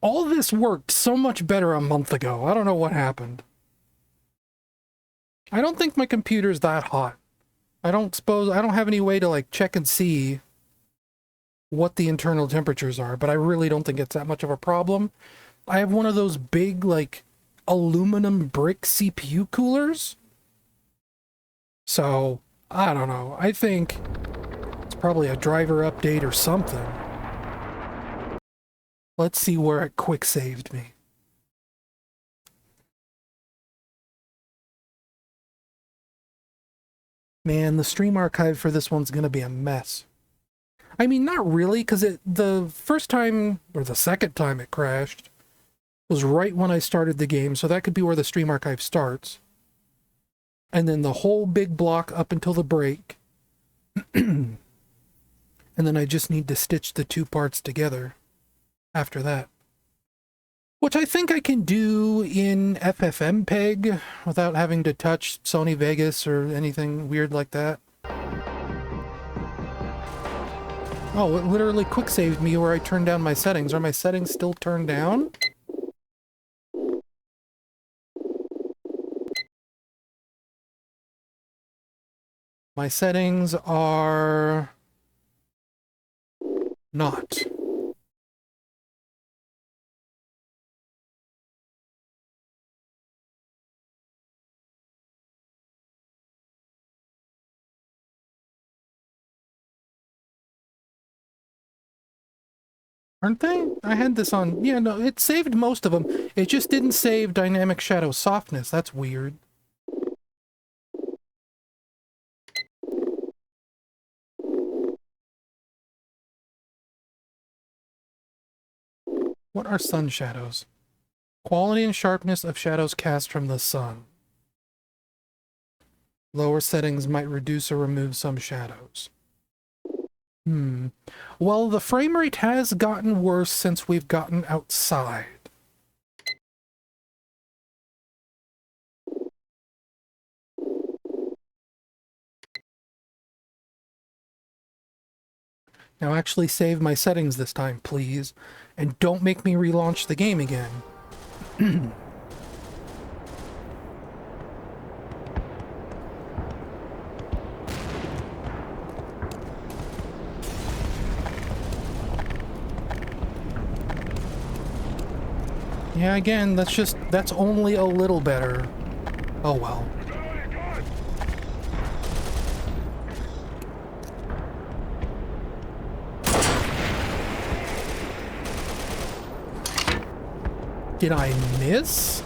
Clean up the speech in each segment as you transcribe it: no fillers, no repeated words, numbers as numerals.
All this worked so much better a month ago. I don't know what happened. I don't think my computer's that hot. I don't have any way to like check and see what the internal temperatures are, but I really don't think it's that much of a problem. I have one of those big like aluminum brick CPU coolers. So, I don't know. I think it's probably a driver update or something. Let's see where it quick saved me. Man, the stream archive for this one's gonna be a mess. I mean, not really, because the first time, or the second time it crashed, was right when I started the game, so that could be where the stream archive starts. And then the whole big block up until the break. And then I just need to stitch the two parts together after that. Which I think I can do in FFmpeg without having to touch Sony Vegas or anything weird like that. Oh, it literally quick saved me where I turned down my settings. Are my settings still turned down? My settings are not. Aren't they? I had this on... Yeah, no, it saved most of them. It just didn't save dynamic shadow softness. That's weird. What are sun shadows? Quality and sharpness of shadows cast from the sun. Lower settings might reduce or remove some shadows. Well, the frame rate has gotten worse since we've gotten outside. Now actually save my settings this time, please. And don't make me relaunch the game again. Yeah, again, that's only a little better. Oh well. Did I miss?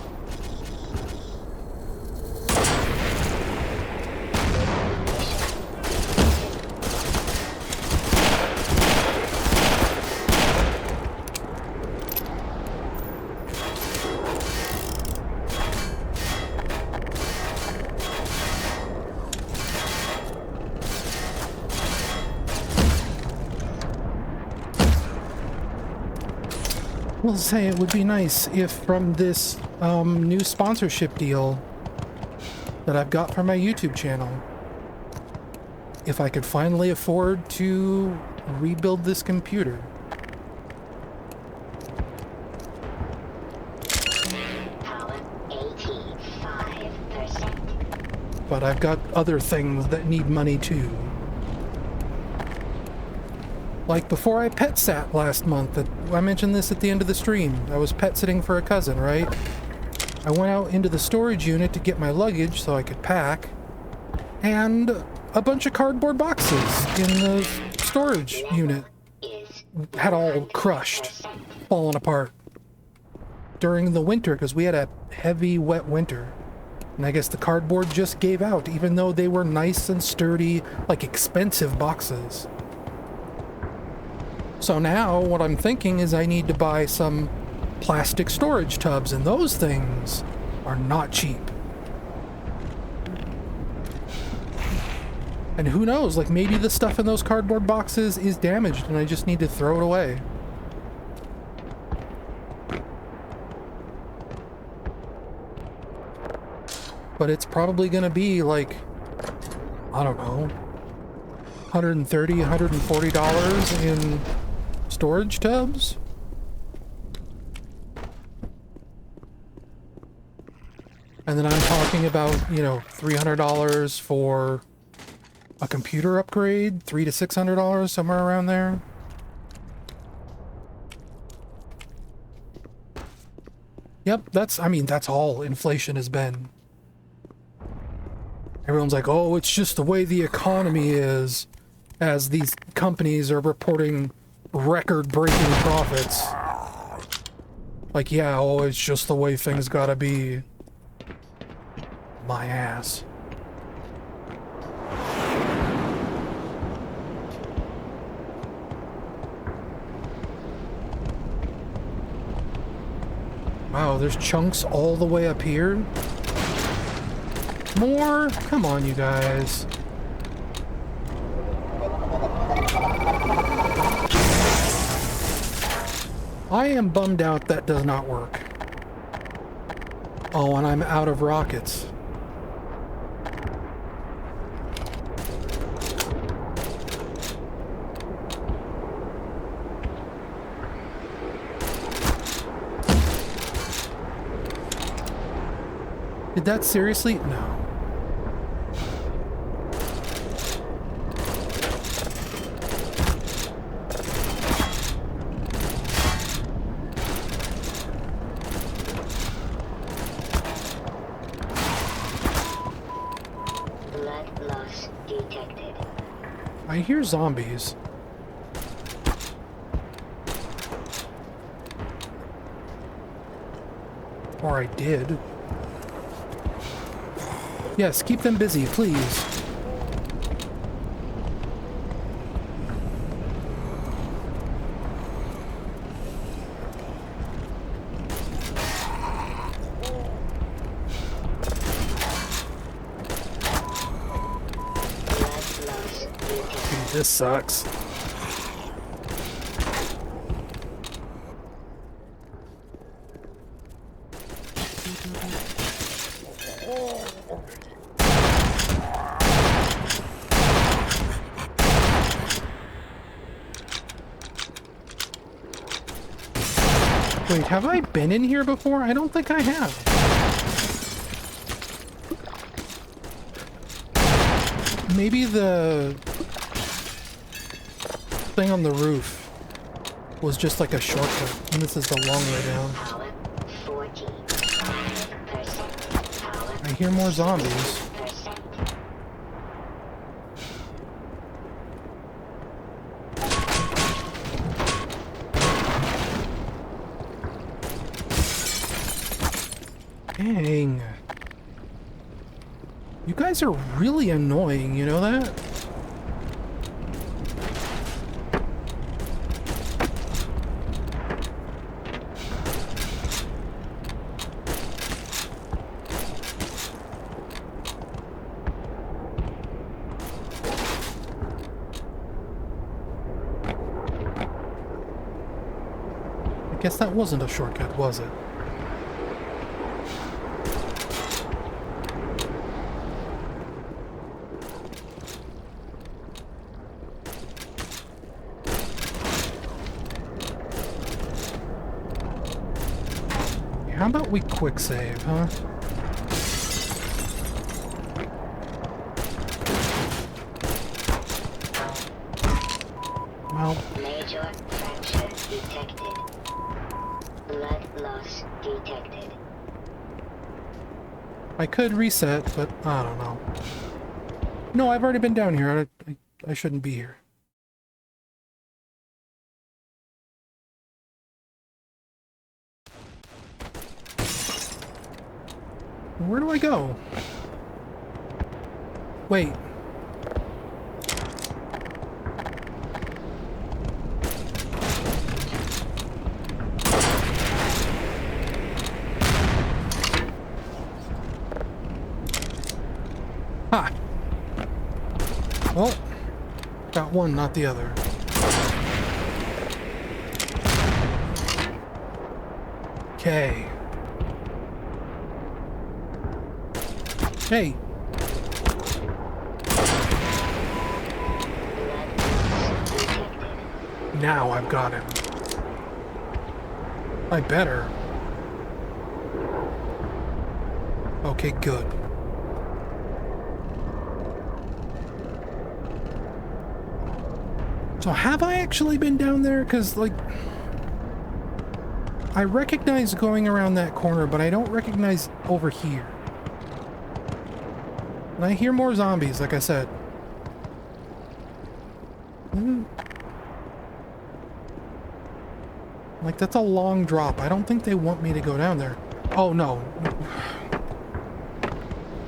We'll say it would be nice if from this new sponsorship deal that I've got for my YouTube channel, if I could finally afford to rebuild this computer. Power 85%. But I've got other things that need money too. Like before I pet sat last month, I mentioned this at the end of the stream. I was pet sitting for a cousin, right? I went out into the storage unit to get my luggage so I could pack, and a bunch of cardboard boxes in the storage unit had all crushed, fallen apart during the winter because we had a heavy, wet winter. And I guess the cardboard just gave out, even though they were nice and sturdy, like expensive boxes. So now what I'm thinking is I need to buy some plastic storage tubs, and those things are not cheap. And who knows, like maybe the stuff in those cardboard boxes is damaged and I just need to throw it away. But it's probably gonna be like, I don't know, $130, $140 in storage tubs? And then I'm talking about, you know, $300 for a computer upgrade, $300 to $600, somewhere around there. Yep, I mean, that's all inflation has been. Everyone's like, oh, it's just the way the economy is, as these companies are reporting record-breaking profits. Like, yeah, oh, it's just the way things gotta be. My ass. Wow, there's chunks all the way up here? More? Come on, you guys. I am bummed out that does not work. Oh, and I'm out of rockets. Did that seriously? No. I hear zombies. Or I did. Yes, keep them busy, please. Dude, this sucks. Wait, have I been in here before? I don't think I have. Maybe the thing on the roof was just like a shortcut, and this is the long way down. I hear more zombies. Dang. You guys are really annoying, you know that? I guess that wasn't a shortcut, was it? How about we quick save, huh? Well, major fracture detected. Blood loss detected. I could reset, but I don't know. No, I've already been down here. I shouldn't be here. Where do I go? Wait. Ha! Well, got one, not the other. Okay. Hey. Now I've got him. I better. Okay, good. So have I actually been down there? Because, like, I recognize going around that corner, but I don't recognize over here. And I hear more zombies, like I said. Like, that's a long drop. I don't think they want me to go down there. Oh, no.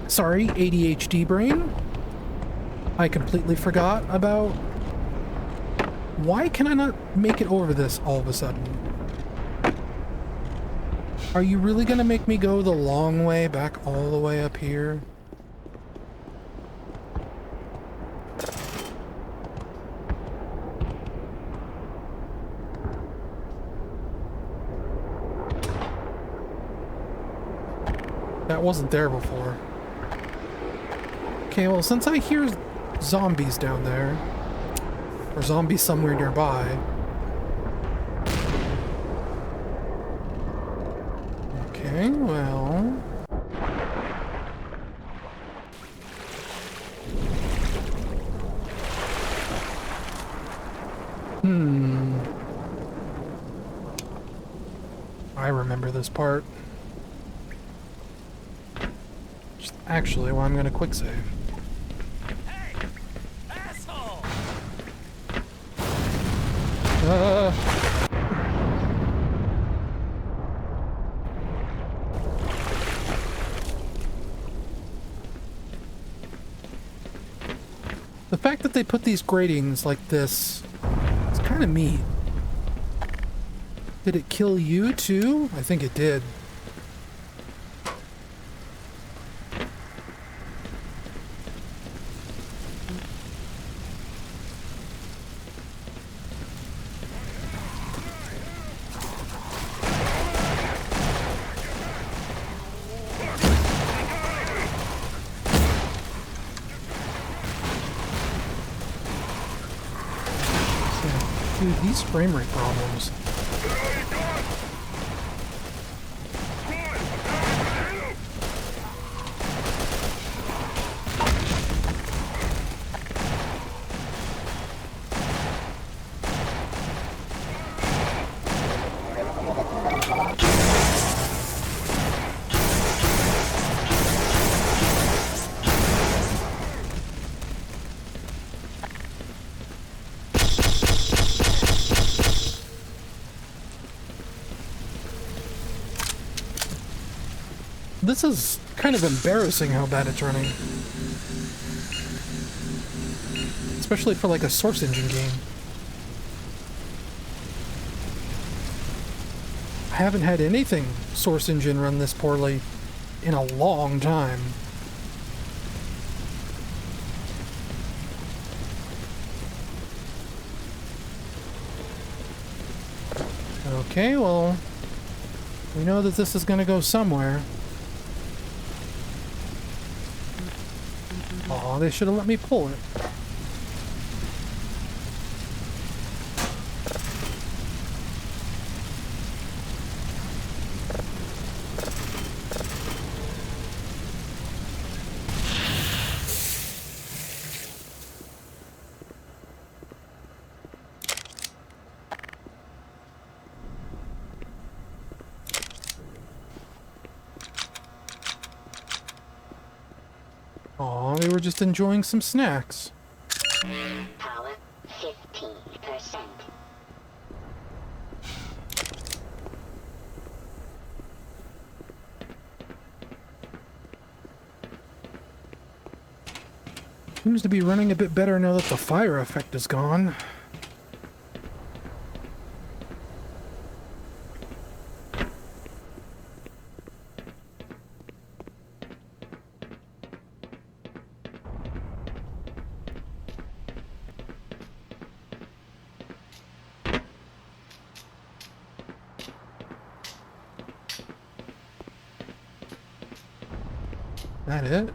Sorry, ADHD brain. I completely forgot about... Why can I not make it over this all of a sudden? Are you really gonna make me go the long way back all the way up here? That wasn't there before. Okay, well, since I hear zombies down there, or zombies somewhere nearby... Okay, well... I remember this part. Actually, well, I'm gonna quick save. Hey, asshole! The fact that they put these gratings like this, it's kind of neat. Did it kill you too? I think it did. Dude, these frame rate problems. This is kind of embarrassing how bad it's running. Especially for like a Source Engine game. I haven't had anything Source Engine run this poorly in a long time. Okay, well, we know that this is going to go somewhere. Aw, they should have let me pull it. Aw, they were just enjoying some snacks. Power 15%. Seems to be running a bit better now that the fire effect is gone. That it?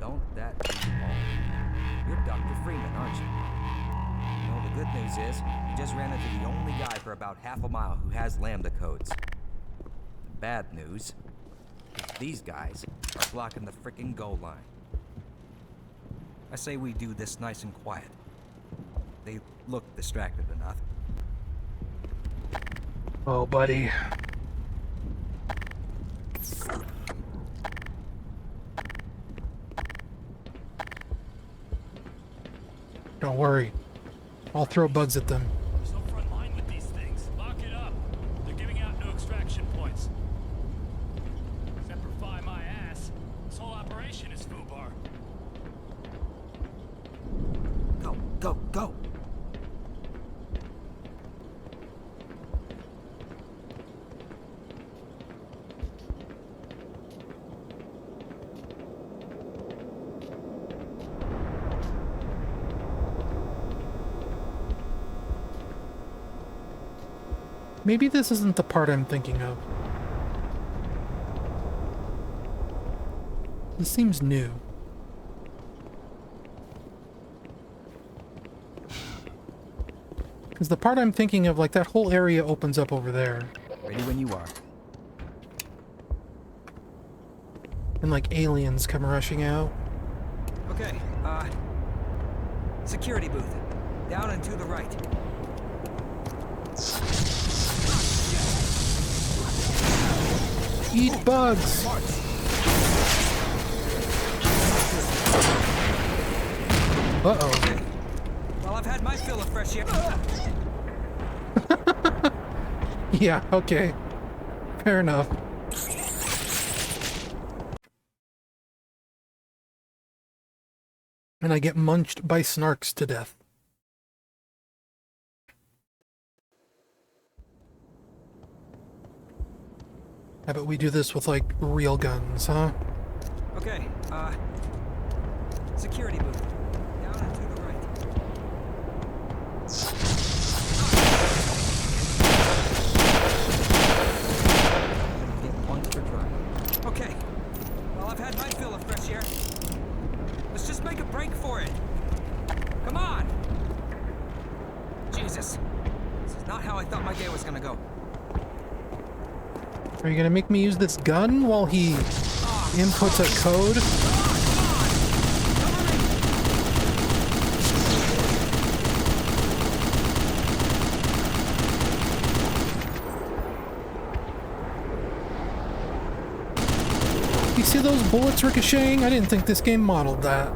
Don't that be all? You're Dr. Freeman, aren't you? Well, the good news is, you just ran into the only guy for about half a mile who has lambda codes. The bad news is these guys are blocking the frickin' goal line. I say we do this nice and quiet. They look distracted enough. Oh, buddy. Don't worry. I'll throw bugs at them. There's no front line with these things. Lock it up. They're giving out new extraction points. Semper my ass. This whole operation is foobar. Go, go, go! Maybe this isn't the part I'm thinking of. This seems new. Because the part I'm thinking of, like, that whole area opens up over there. Ready when you are. And, like, aliens come rushing out. Okay, security booth. Down and to the right. Eat bugs! Uh-oh. Okay. Well, I've had my fill of fresh air. Yeah, okay. Fair enough. And I get munched by snarks to death. How about we do this with, like, real guns, huh? Okay, security booth. Down and to the right. Get points for trying. Okay. Well, I've had my fill of fresh air. Let's just make a break for it. Come on! Jesus. This is not how I thought my day was gonna go. Are you gonna make me use this gun while he inputs a code? You see those bullets ricocheting? I didn't think this game modeled that.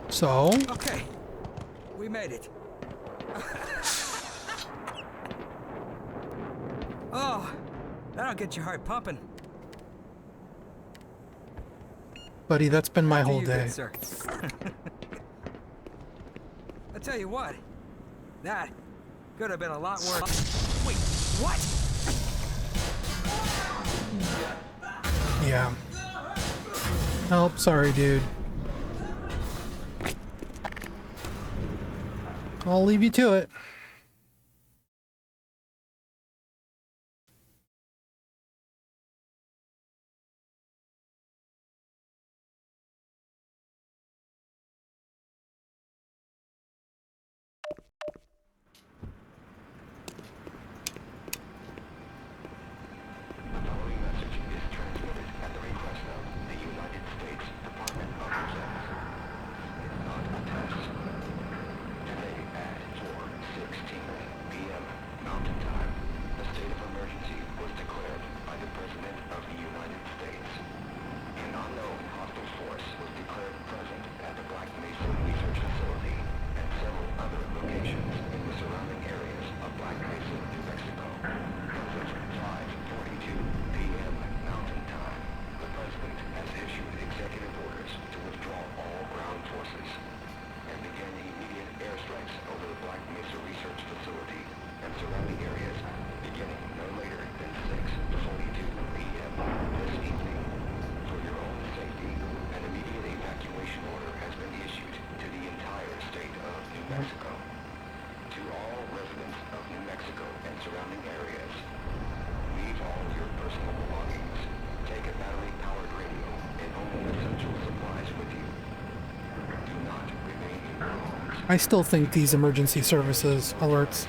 So? Okay, we made it. Oh, that'll get your heart pumping. Buddy, that's been my After whole you, day. good sir. I tell you what, that could have been a lot worse. Wait, what? Yeah. Oh, sorry, dude. I'll leave you to it. Following message is transmitted at the request of the United States Department of Defense. It's not a test. Today at 4:16 p.m. Mountain Time, a state of emergency was declared by the President of the United States. An unknown hostile force was declared present at the Black Mesa Research Facility and several other locations in the surrounding areas of Black Mesa, New Mexico. As of 5:42 p.m. Mountain Time, the President has issued executive orders to withdraw all ground forces and begin immediate airstrikes over the Black Mesa Research Facility and surrounding areas beginning no later than 6:42 p.m. this evening. For your own safety, an immediate evacuation order has been issued to the entire state of Mexico. To all residents of New Mexico and surrounding areas, leave all your personal belongings. Take a battery-powered radio and only essential supplies with you. Do not remain in your homes. I still think these emergency services alerts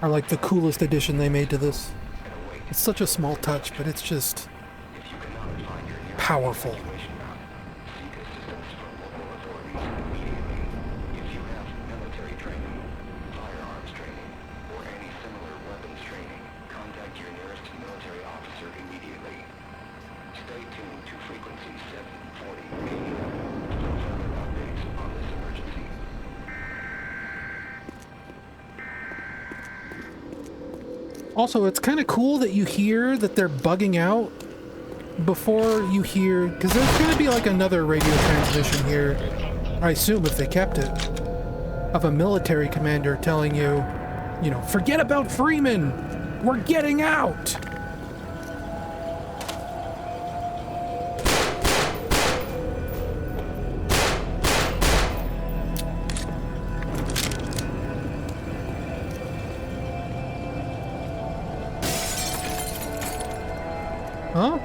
are like the coolest addition they made to this. It's such a small touch, but it's just If you cannot find your nearest powerful. evacuation route, seek assistance from local authorities immediately. If you have military training, firearms training, or any similar weapons training, contact your nearest military officer immediately. Stay tuned to frequency 740 AM for further updates on this emergency. Also, it's kind of cool that you hear that they're bugging out before you hear, because there's going to be like another radio transmission here, I assume if they kept it, of a military commander telling you, you know, forget about Freeman, we're getting out. Huh?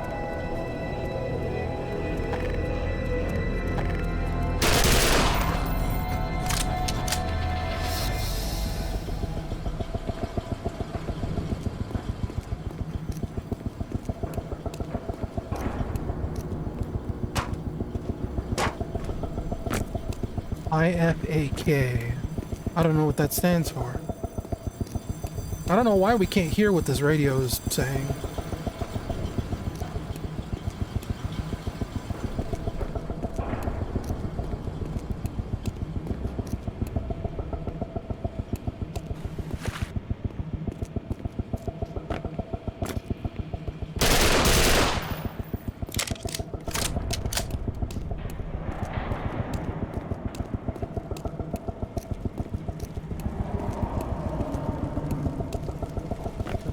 IFAK. I don't know what that stands for. I don't know why we can't hear what this radio is saying.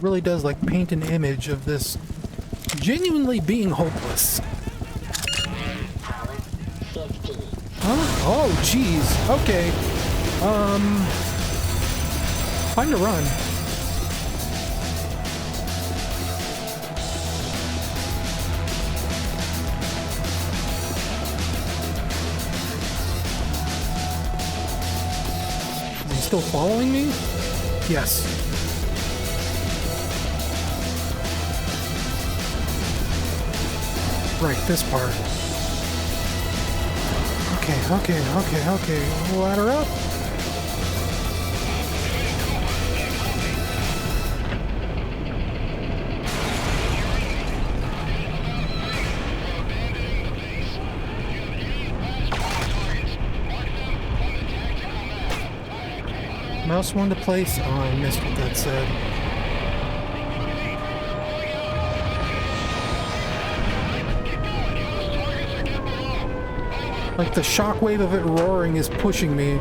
Really does like paint an image of this genuinely being hopeless. Power 15. Huh? Oh, jeez. Okay. Time to run. Is he still following me? Yes. Right, this part. Okay. Ladder up. Mouse one to place. Oh, I missed what that said. Like the shockwave of it roaring is pushing me.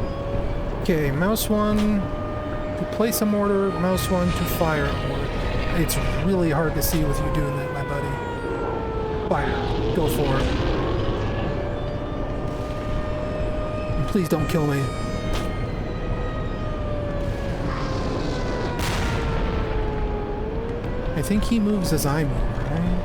Okay, mouse one to place a mortar, mouse one to fire a mortar. It's really hard to see with you doing that, my buddy. Fire. Go for it. And please don't kill me. I think he moves as I move, right?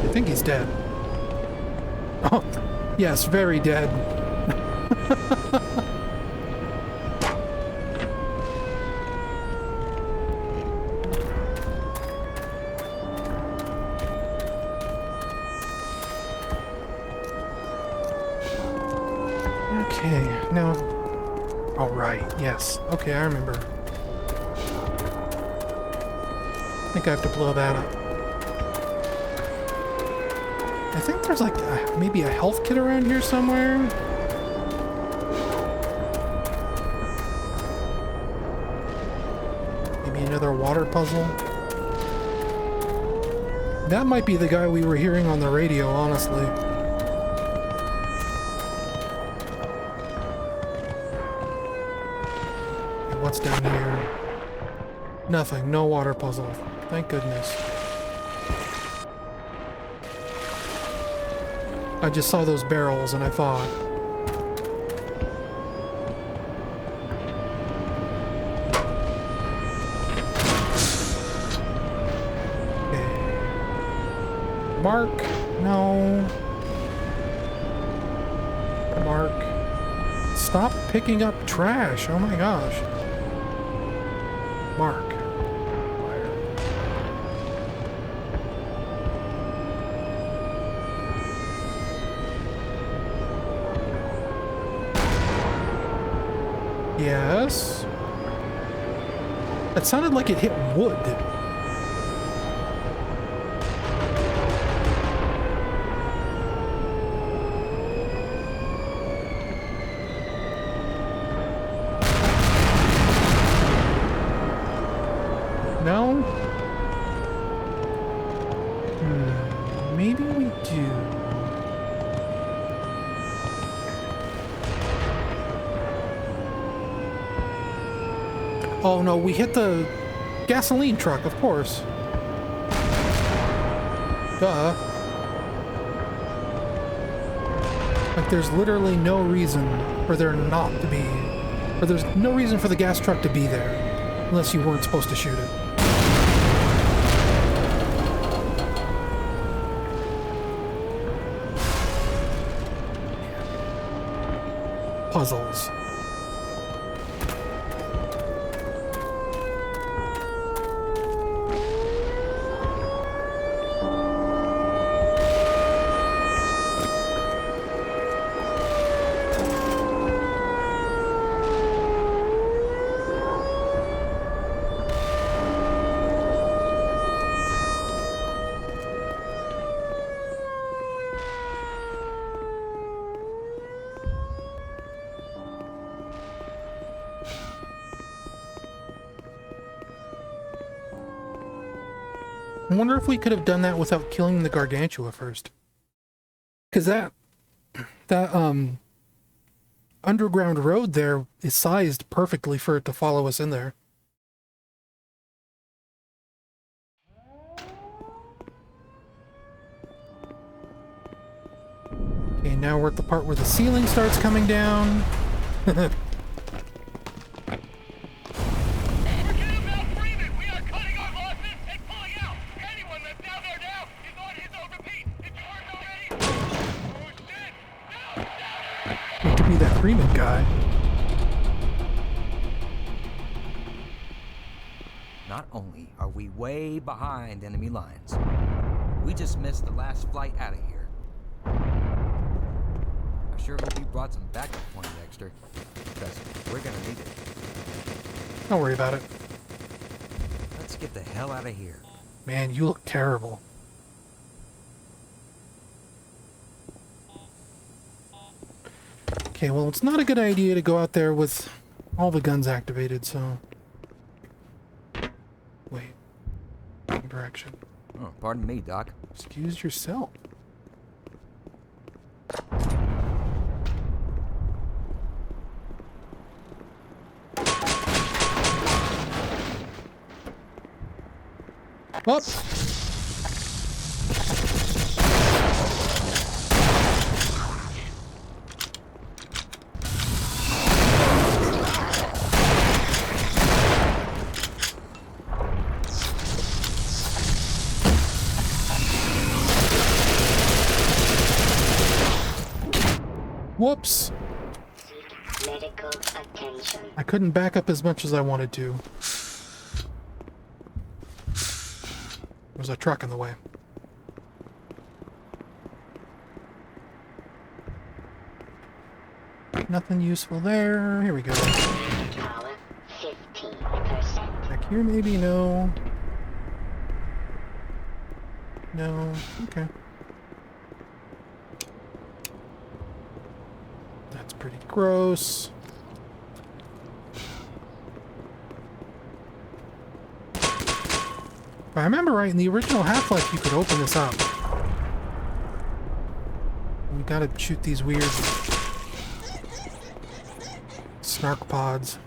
I think he's dead. Oh, yes, very dead. Okay, now... All right, yes. Okay, I remember. I think I have to blow that up. I think there's like maybe a health kit around here somewhere. Maybe another water puzzle. That might be the guy we were hearing on the radio, honestly. what's down here? Nothing. No water puzzle. Thank goodness. I just saw those barrels and I thought... Okay. Mark? No. Mark. Stop picking up trash. Oh my gosh. Mark. Yes. That sounded like it hit wood. No? Maybe we do. Oh no, we hit the gasoline truck, of course. Duh. Like there's literally no reason for there not to be, or there's no reason for the gas truck to be there, unless you weren't supposed to shoot it. Puzzles. I wonder if we could have done that without killing the Gargantua first. Because that underground road there is sized perfectly for it to follow us in there. Okay, now we're at the part where the ceiling starts coming down. Freeman guy. Not only are we way behind enemy lines, we just missed the last flight out of here. I sure hope you brought some backup Poindexter, because we're gonna need it. Don't worry about it. Let's get the hell out of here. Man, you look terrible. Okay, well, it's not a good idea to go out there with all the guns activated, so... Wait. Wrong direction. Oh, pardon me, Doc. Excuse yourself. Up! Whoops! Medical attention. I couldn't back up as much as I wanted to. There's a truck in the way. Nothing useful there. Here we go. Power 15%. Back here maybe? No. No. Okay. That's pretty gross. If I remember right, in the original Half-Life you could open this up. We gotta shoot these weird snark pods.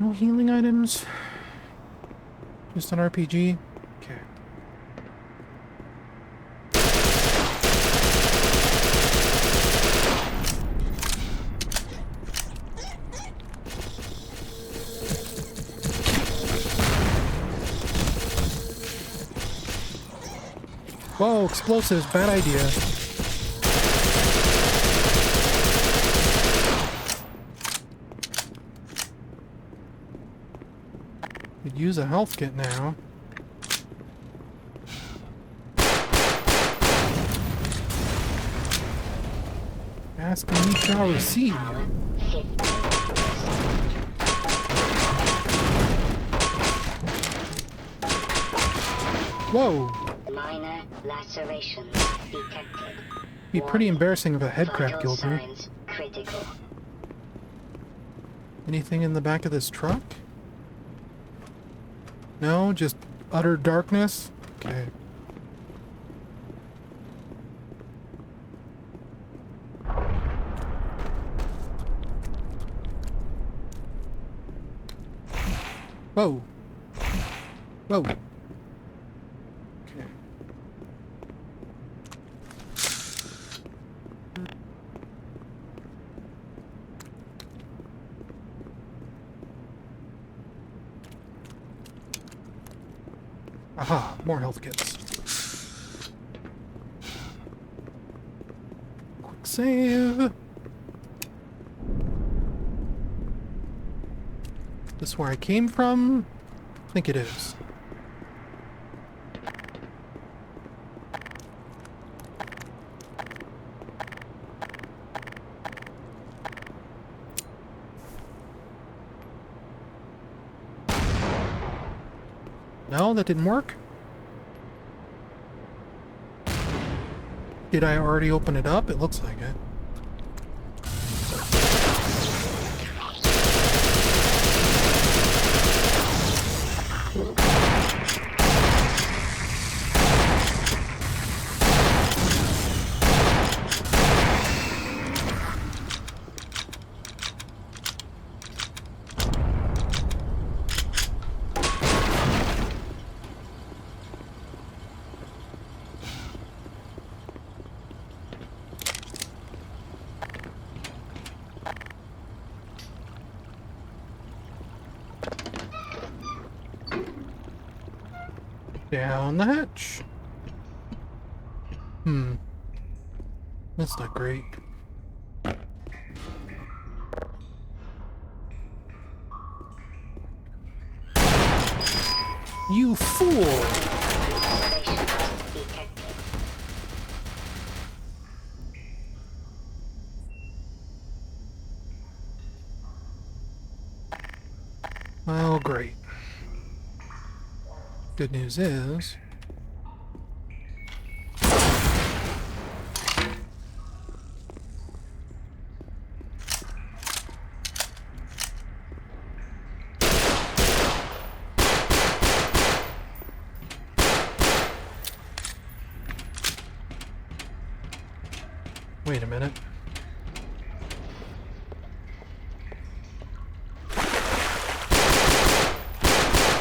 No healing items? Just an RPG? Okay. Whoa, explosives, bad idea. Could use a health kit now. Ask and you shall receive. Power 50%. Whoa! Minor lacerations detected. Be pretty Warning, embarrassing if a head crab vital killed me. signs critical. Anything in the back of this truck? No, just utter darkness? Okay. Whoa. Whoa. Okay. Aha, more health kits. Quick save. This where I came from? I think it is. No, that didn't work. Did I already open it up? It looks like it. Down the hatch. That's not great. You fool! Lacerations detected. Well, great. Good news is... Wait a minute.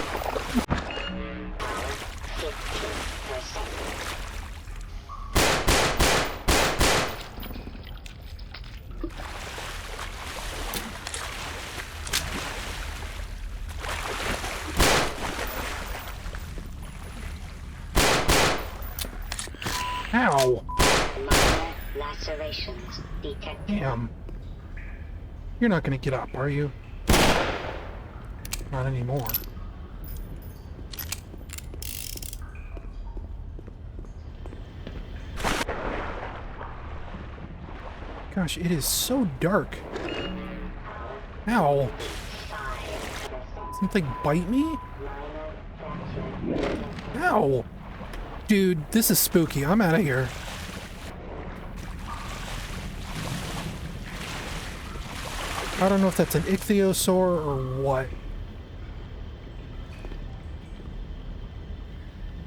Power 15%. Ow! Minor lacerations detected. Damn. You're not gonna get up, are you? Not anymore. Gosh, it is so dark. Ow. 5%. Something bite me? Minor fracture. Ow. Dude, this is spooky. I'm out of here. I don't know if that's an ichthyosaur or what.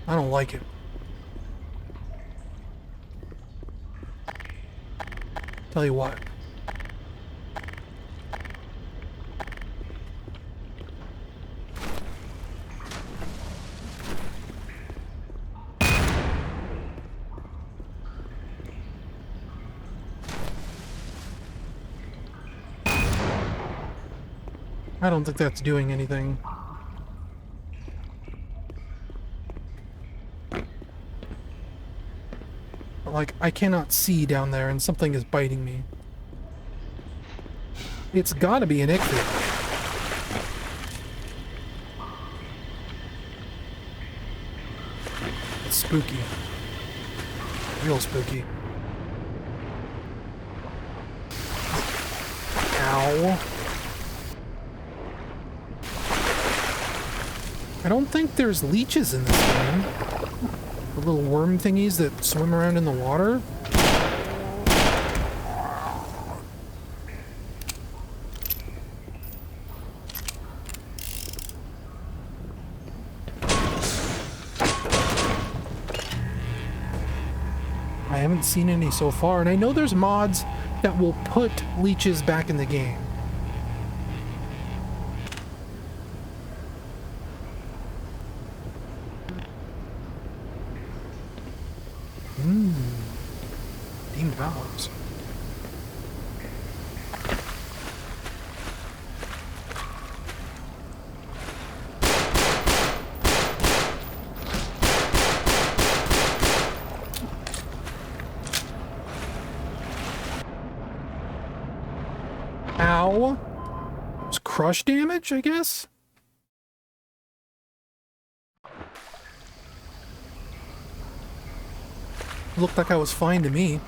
I don't like it. Tell you what. I don't think that's doing anything. But, like, I cannot see down there and something is biting me. It's gotta be an ichthys. It's spooky. Real spooky. Ow. I don't think there's leeches in this game. The little worm thingies that swim around in the water. I haven't seen any so far, and I know there's mods that will put leeches back in the game. Demon valves. Ow. It's crush damage, I guess? Looked like I was fine to me.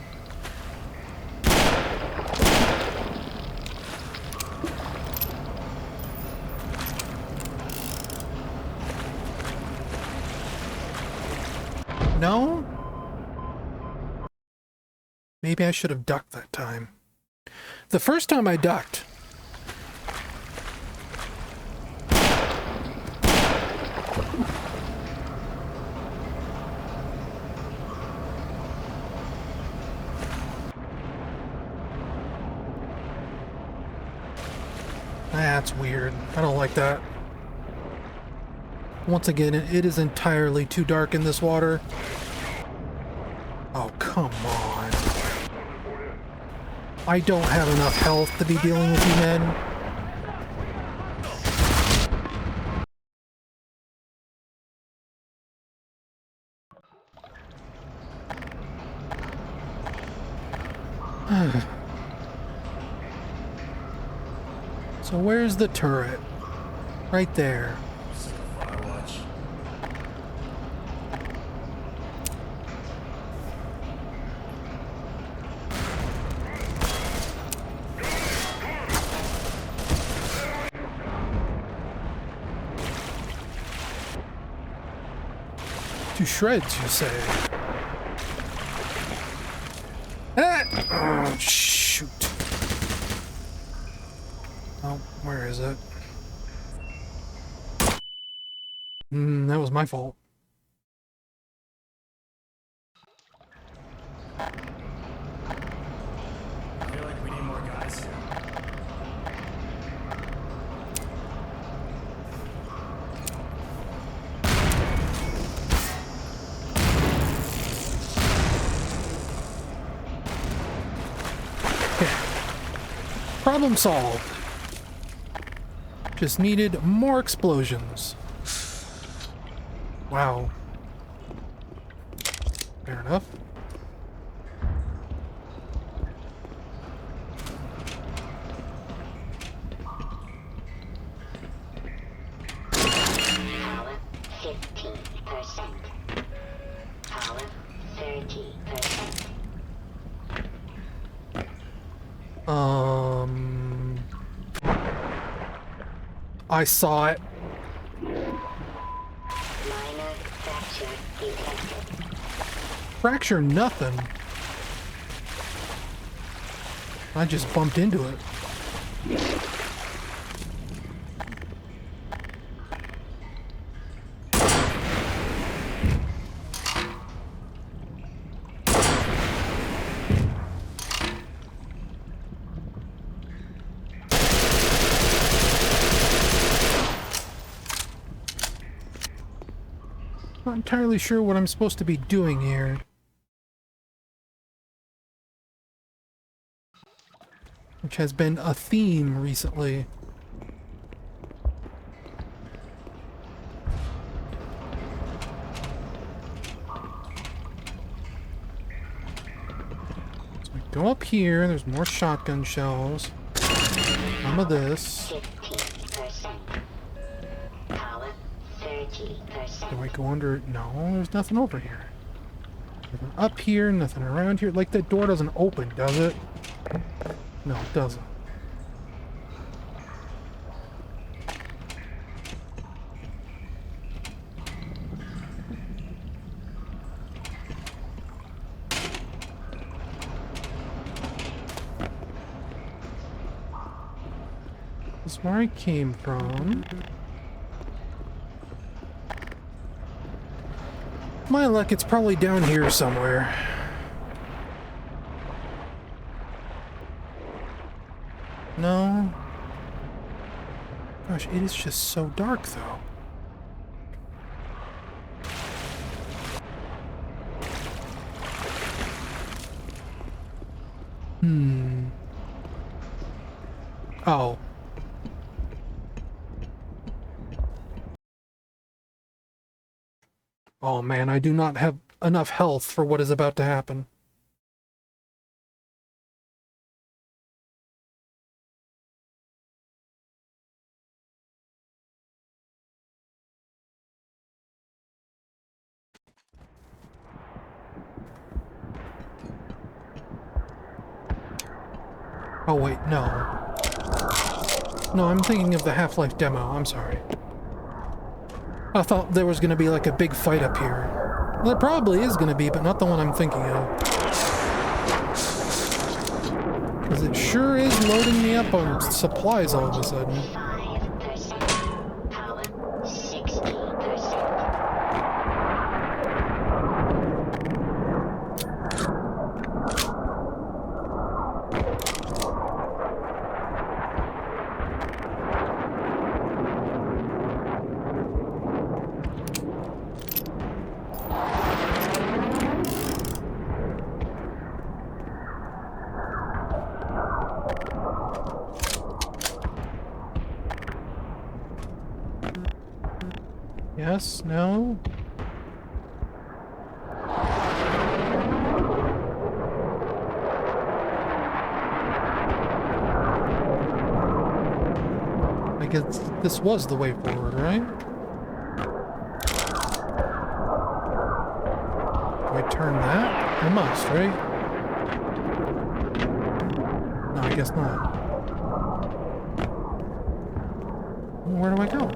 No? Maybe I should have ducked that time. The first time I ducked, that's weird. I don't like that. Once again, it is entirely too dark in this water. Oh, come on. I don't have enough health to be dealing with you men. So where's the turret? Right there. To shreds, you say? Ah! Oh, shoot. Oh, where is it? That was my fault. I feel like we need more guys. Problem solved. Just needed more explosions. Wow. Fair enough. Power 15%. Power 30%. I saw it. Minor fracture detected. Fracture nothing. I just bumped into it. Not entirely sure what I'm supposed to be doing here. Which has been a theme recently. go up here. There's more shotgun shells. Some of this. 15%. Power 30%. Do I go under? No, there's nothing over here. Nothing up here, nothing around here. Like, that door doesn't open, does it? No, it doesn't. This is where I came from. My luck, it's probably down here somewhere. No. Gosh, it is just so dark, though. Oh. Oh man, I do not have enough health for what is about to happen. Oh wait, no. No, I'm thinking of the Half-Life demo, I'm sorry. I thought there was going to be like a big fight up here. There probably is going to be, but not the one I'm thinking of. Because it sure is loading me up on supplies all of a sudden. 5%. Power 60%. Yes? No? I guess this was the way forward, right? Do I turn that? I must, right? No, I guess not. Where do I go?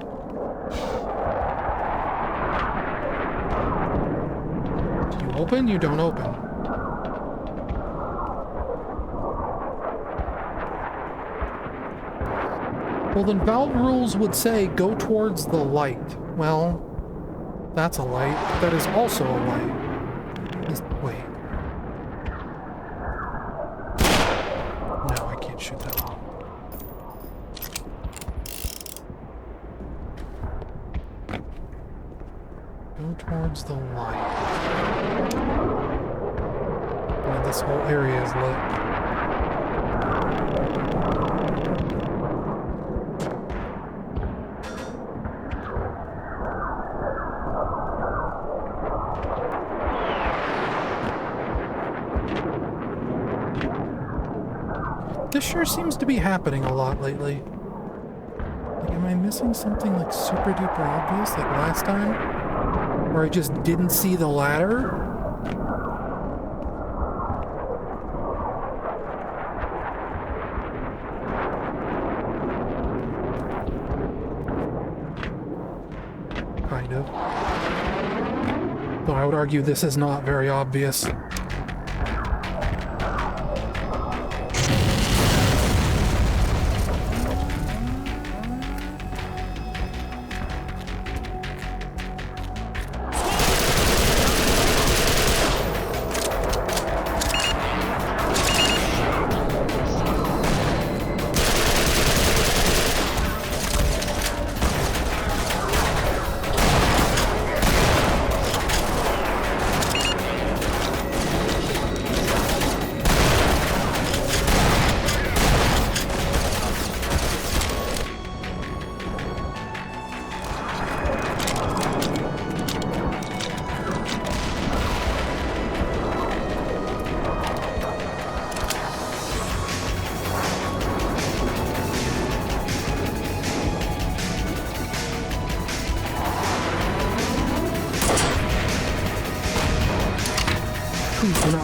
Do you open? You don't open. Well, then Valve rules would say go towards the light. Well, that's a light. That is also a light. Wait. No, I can't shoot that off. Go towards the light. Yeah, this whole area is lit. This sure seems to be happening a lot lately. Like, am I missing something like super duper obvious like last time? Where I just didn't see the ladder? Kind of. Though I would argue this is not very obvious.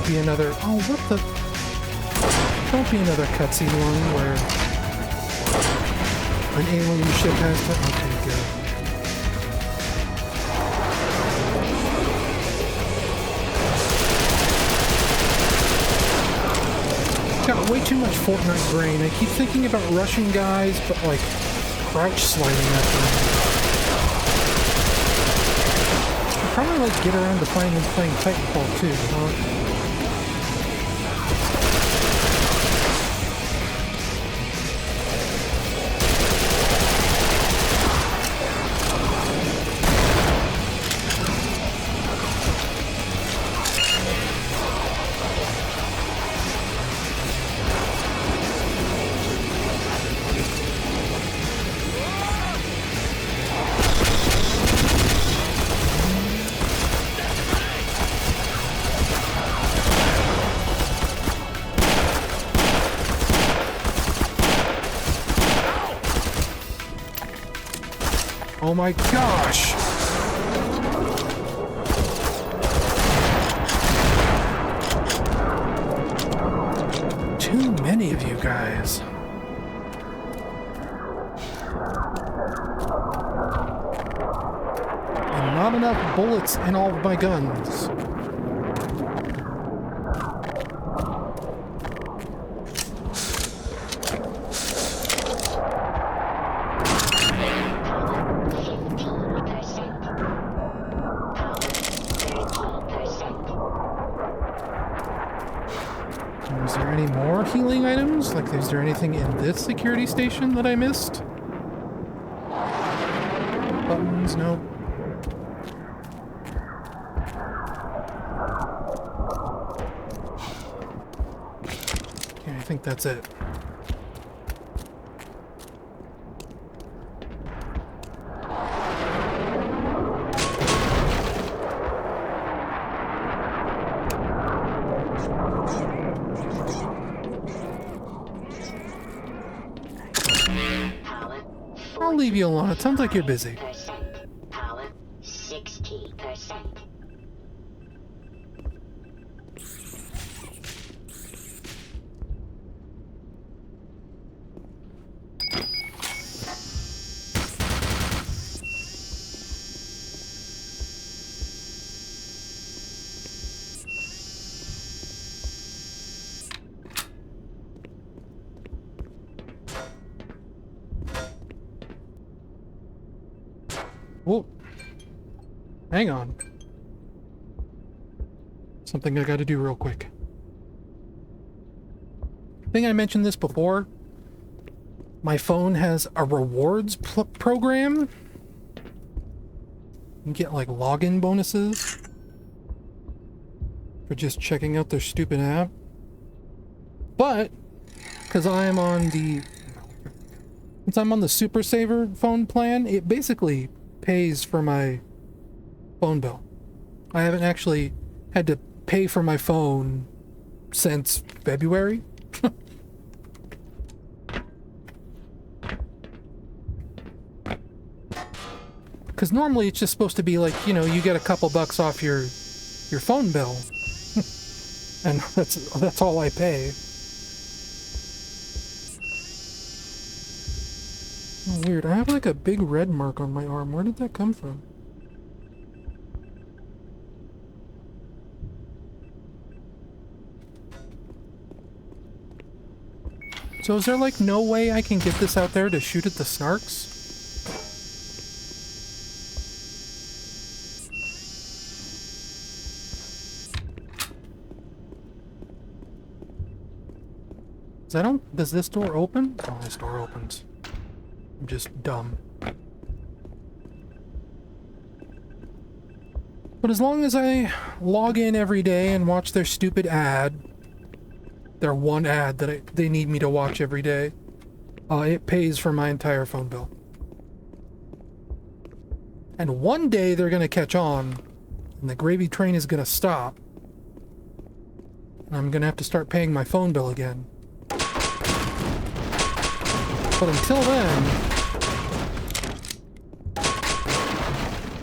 be another... Oh, what the... Don't be another cutscene one where an alien ship has to... Okay, good. Got way too much Fortnite brain. I keep thinking about rushing guys, but like crouch sliding after them. I'd probably like get around to finally playing Titanfall 2, huh? Oh my gosh! Too many of you guys. And not enough bullets in all of my guns. Is there any more healing items? Like, is there anything in this security station that I missed? Buttons? Nope. Okay, I think that's it. I'll leave you alone. It sounds like you're busy. Power 60%. Whoa. Hang on. Something I gotta do real quick. I think I mentioned this before. My phone has a rewards program. You can get like login bonuses for just checking out their stupid app. But, because I'm on the... Since I'm on the Super Saver phone plan, it basically pays for my phone bill. I haven't actually had to pay for my phone since February. Because normally it's just supposed to be like, you know, you get a couple bucks off your phone bill. And that's all I pay. Oh, weird. I have like a big red mark on my arm. Where did that come from? So is there like no way I can get this out there to shoot at the snarks? Does this door open? Oh, this door opens. I'm just dumb. But as long as I log in every day and watch their stupid ad, their one ad that they need me to watch every day, it pays for my entire phone bill. And one day they're gonna catch on, and the gravy train is gonna stop, and I'm gonna have to start paying my phone bill again. But until then,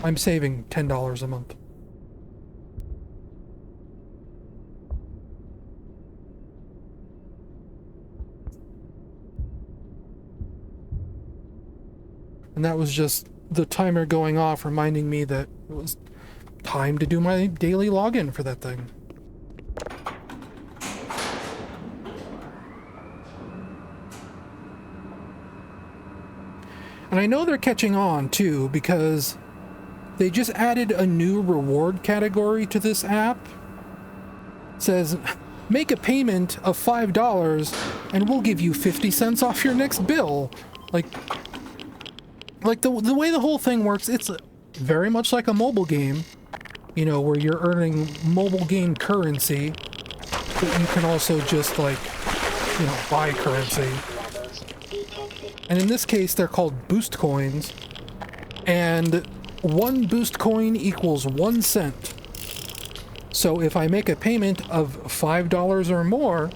I'm saving $10 a month. And that was just the timer going off, reminding me that it was time to do my daily login for that thing. And I know they're catching on too, because they just added a new reward category to this app. It says, make a payment of $5 and we'll give you 50 cents off your next bill. Like the way the whole thing works, it's very much like a mobile game, you know, where you're earning mobile game currency, but you can also just, like, you know, buy currency. And in this case, they're called boost coins, and one boost coin equals 1 cent. So if I make a payment of $5 or more,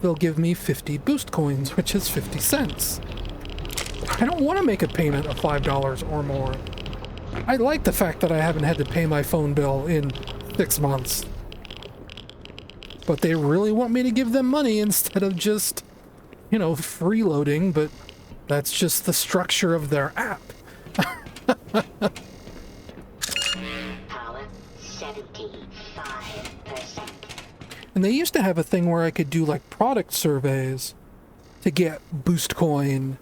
they'll give me 50 boost coins, which is 50 cents. I don't want to make a payment of $5 or more. I like the fact that I haven't had to pay my phone bill in 6 months. But they really want me to give them money instead of just, you know, freeloading, but that's just the structure of their app. Power 75%. And they used to have a thing where I could do, like, product surveys to get boost coin.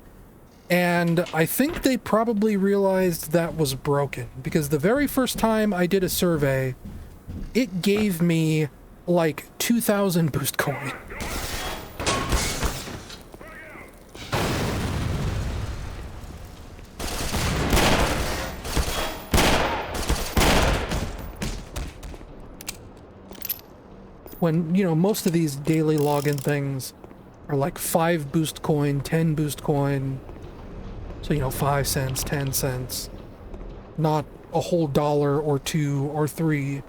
And I think they probably realized that was broken, because the very first time I did a survey, it gave me like 2,000 boost coin. When, you know, most of these daily login things are like 5 boost coin, 10 boost coin. So, you know, 5 cents, 10 cents. Not a whole dollar or 2 or 3.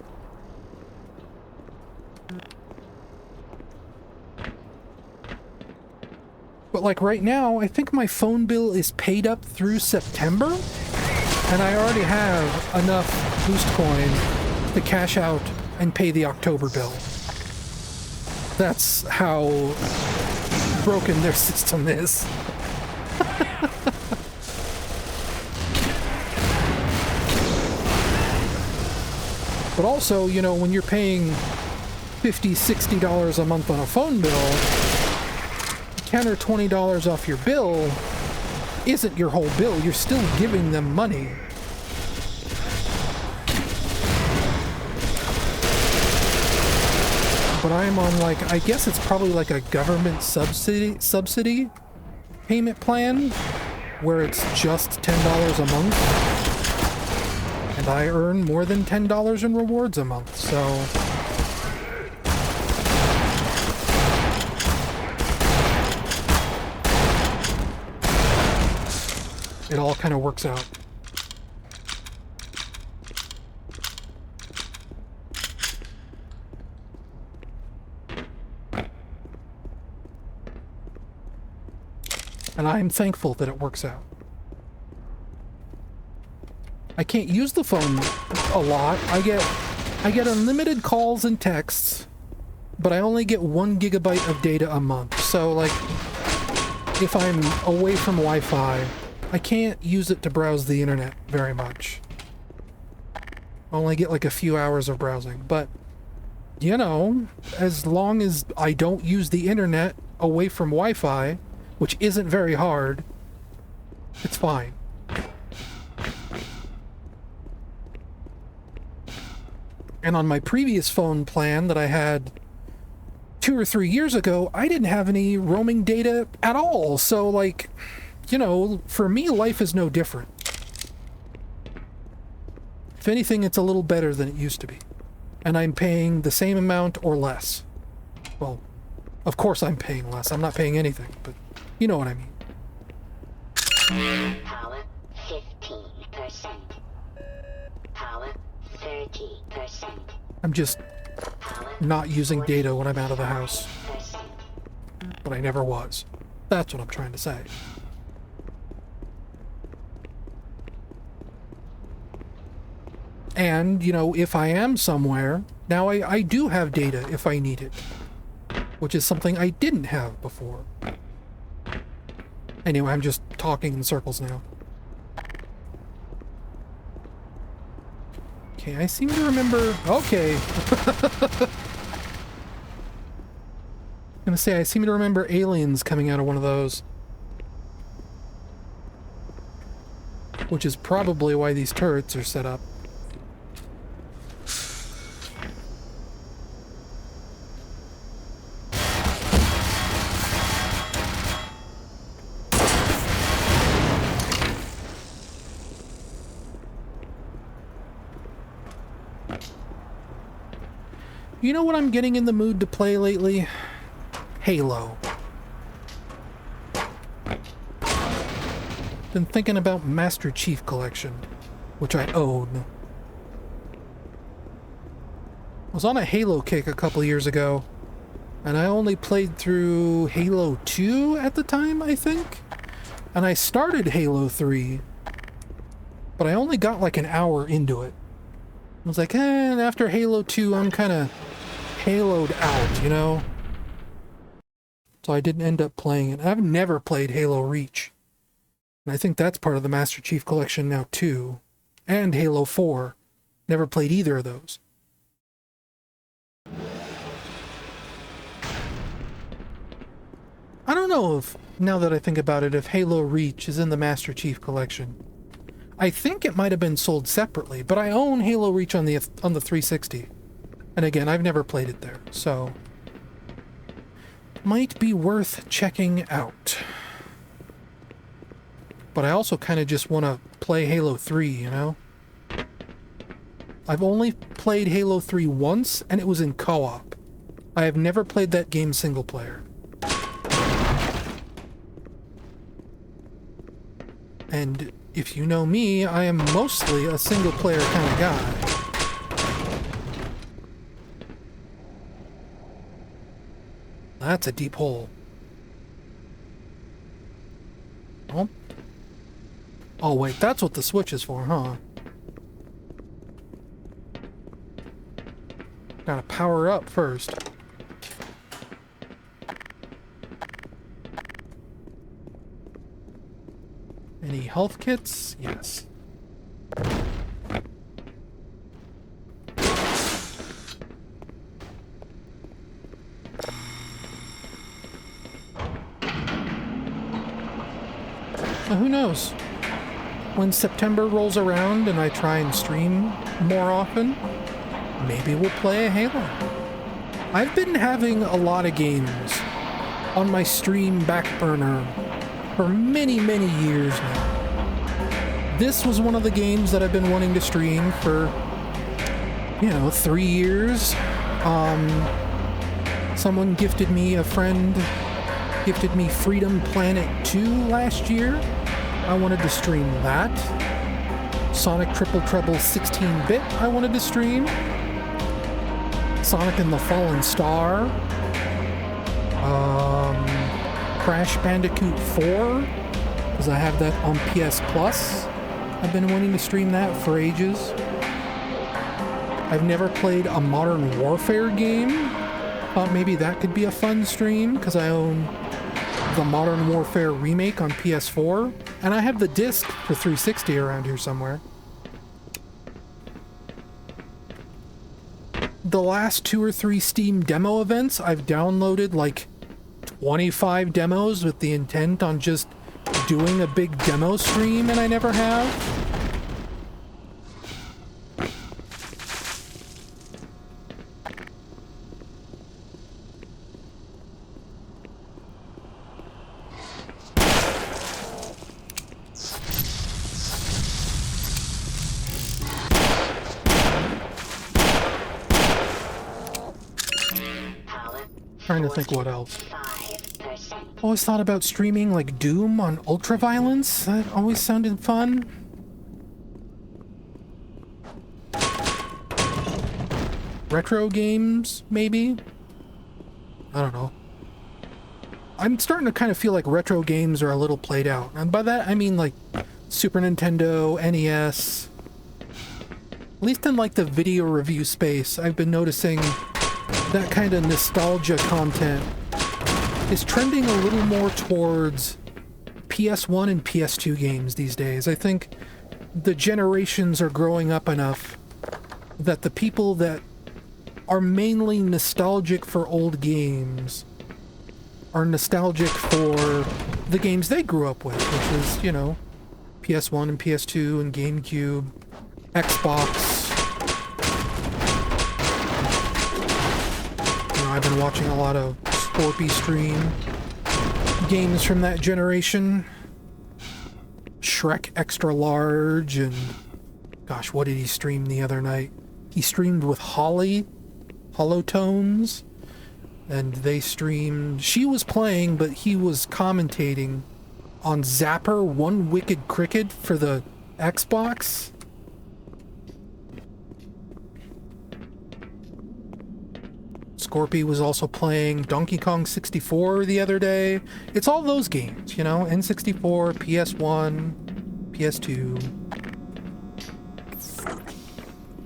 But like right now, I think my phone bill is paid up through September. And I already have enough boost coin to cash out and pay the October bill. That's how broken their system is. But also, you know, when you're paying $50, $60 a month on a phone bill, $10 or $20 off your bill isn't your whole bill. You're still giving them money. But I'm on, like, I guess it's probably like a government subsidy payment plan where it's just $10 a month. And I earn more than $10 in rewards a month, so it all kind of works out. And I'm thankful that it works out. I can't use the phone a lot. I get unlimited calls and texts, but I only get 1 gigabyte of data a month. So, like, if I'm away from Wi-Fi, I can't use it to browse the internet very much. I only get like a few hours of browsing. But, you know, as long as I don't use the internet away from Wi-Fi, which isn't very hard, it's fine. And on my previous phone plan that I had 2 or 3 years ago, I didn't have any roaming data at all. So, like, you know, for me, life is no different. If anything, it's a little better than it used to be. And I'm paying the same amount or less. Well, of course I'm paying less. I'm not paying anything, but you know what I mean. Power 15%. Power 30%. I'm just Power not using data when I'm out of the house. 40%. But I never was. That's what I'm trying to say. And, you know, if I am somewhere, now I do have data if I need it. Which is something I didn't have before. Anyway, I'm just talking in circles now. Okay, I seem to remember... Okay. I'm gonna say, I seem to remember aliens coming out of one of those. Which is probably why these turrets are set up. You know what I'm getting in the mood to play lately? Halo. Been thinking about Master Chief Collection, which I own. Was on a Halo kick a couple years ago, and I only played through Halo 2 at the time, I think? And I started Halo 3, but I only got like an hour into it. I was like, and after Halo 2, I'm kind of Haloed out, you know? So I didn't end up playing it. I've never played Halo Reach. And I think that's part of the Master Chief Collection now, too. And Halo 4. Never played either of those. I don't know if, now that I think about it, if Halo Reach is in the Master Chief Collection. I think it might have been sold separately, but I own Halo Reach on the 360. And again, I've never played it there, so... might be worth checking out. But I also kind of just want to play Halo 3, you know? I've only played Halo 3 once, and it was in co-op. I have never played that game single player. And if you know me, I am mostly a single player kind of guy. That's a deep hole. Oh. Oh wait, that's what the switch is for, huh? Gotta power up first. Any health kits? Yes. Well, who knows? When September rolls around and I try and stream more often, maybe we'll play a Halo. I've been having a lot of games on my stream back burner for many, many years now. This was one of the games that I've been wanting to stream for, 3 years. A friend gifted me Freedom Planet 2 last year. I wanted to stream that. Sonic Triple Treble 16-bit I wanted to stream. Sonic and the Fallen Star. Crash Bandicoot 4, because I have that on PS Plus. I've been wanting to stream that for ages. I've never played a Modern Warfare game. Thought maybe that could be a fun stream, because I own the Modern Warfare remake on PS4, and I have the disc for 360 around here somewhere. The last 2 or 3 Steam demo events, I've downloaded like 25 demos with the intent on just doing a big demo stream, and I never have. Trying to think what else. 5%. Always thought about streaming like Doom on Ultraviolence. That always sounded fun. Retro games, maybe? I don't know. I'm starting to kind of feel like retro games are a little played out. And by that, I mean like Super Nintendo, NES. At least in like the video review space, I've been noticing that kind of nostalgia content is trending a little more towards PS1 and PS2 games these days. I think the generations are growing up enough that the people that are mainly nostalgic for old games are nostalgic for the games they grew up with, which is, you know, PS1 and PS2 and GameCube, Xbox. You know, I've been watching a lot of Scorpy stream games from that generation. Shrek Extra Large, and gosh, what did he stream the other night? He streamed with Holotones, and they streamed... She was playing, but he was commentating on Zapper One Wicked Cricket for the Xbox. Scorpy was also playing Donkey Kong 64 the other day. It's all those games, you know? N64, PS1, PS2.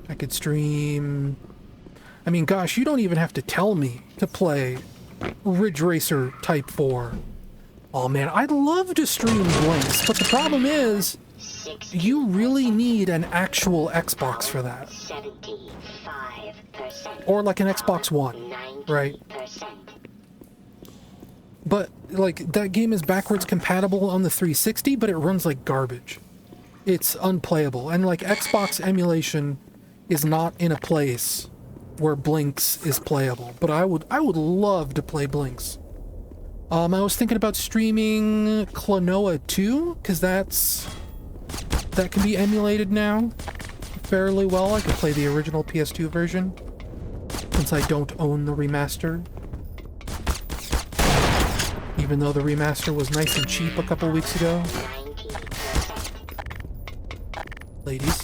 I could stream... I mean, gosh, you don't even have to tell me to play Ridge Racer Type 4. Oh man, I'd love to stream Blinks, but the problem is, you really need an actual Xbox for that. 75%. Or like an Xbox One, right? 90%. But, like, that game is backwards compatible on the 360, but it runs like garbage. It's unplayable. And, like, Xbox emulation is not in a place where Blinks is playable. But I would love to play Blinks. I was thinking about streaming Klonoa 2, because that can be emulated now fairly well. I could play the original PS2 version, since I don't own the remaster. Even though the remaster was nice and cheap a couple weeks ago. 90%. Ladies.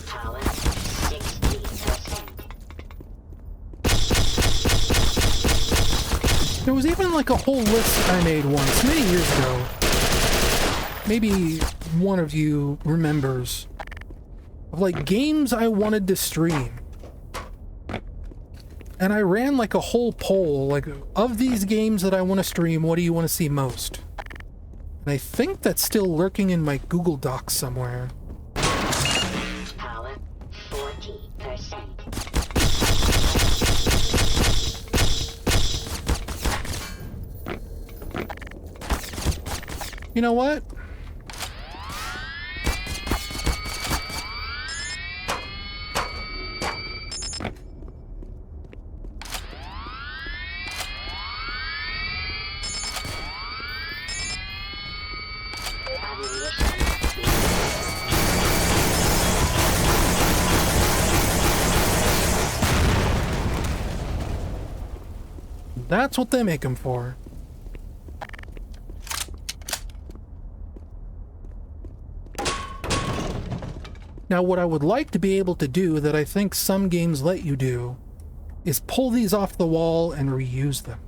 Power 60%. There was even like a whole list I made once, many years ago. Maybe one of you remembers. Of like games I wanted to stream. And I ran like a whole poll, like, of these games that I want to stream, what do you want to see most? And I think that's still lurking in my Google Docs somewhere. Power 40%. You know what? That's what they make them for. Now, what I would like to be able to do that I think some games let you do is pull these off the wall and reuse them.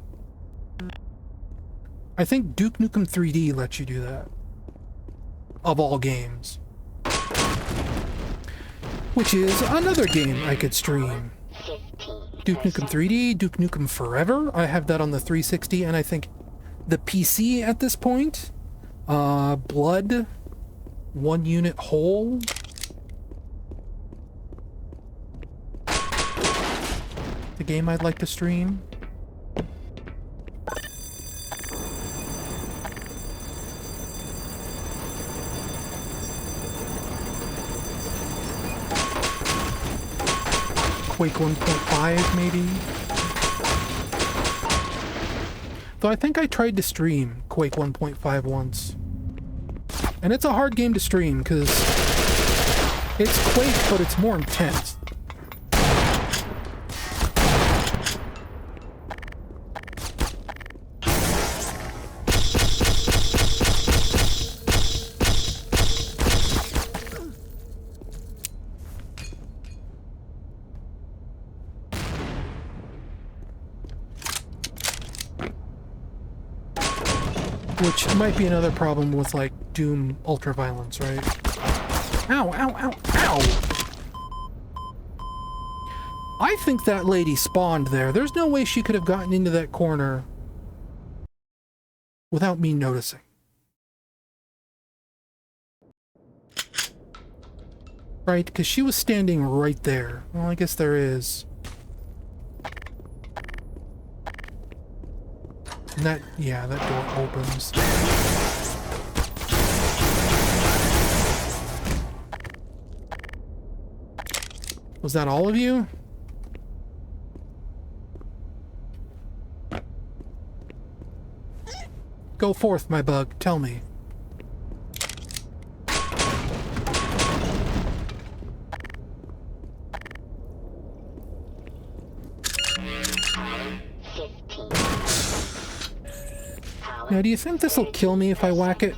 I think Duke Nukem 3D lets you do that. Of all games. Which is another game I could stream. 15%. Duke Nukem 3D, Duke Nukem Forever. I have that on the 360 and I think the PC at this point. Blood. 1 unit whole. The game I'd like to stream. Quake 1.5 maybe. Though I think I tried to stream Quake 1.5 once. And it's a hard game to stream because it's Quake, but it's more intense. Which might be another problem with, like, Doom ultraviolence, right? Ow, ow, ow, ow! I think that lady spawned there. There's no way she could have gotten into that corner without me noticing. Right, because she was standing right there. Well, I guess there is. And that, yeah, that door opens. Was that all of you? Go forth, my bug. Tell me. Now, do you think this will kill me if I whack it?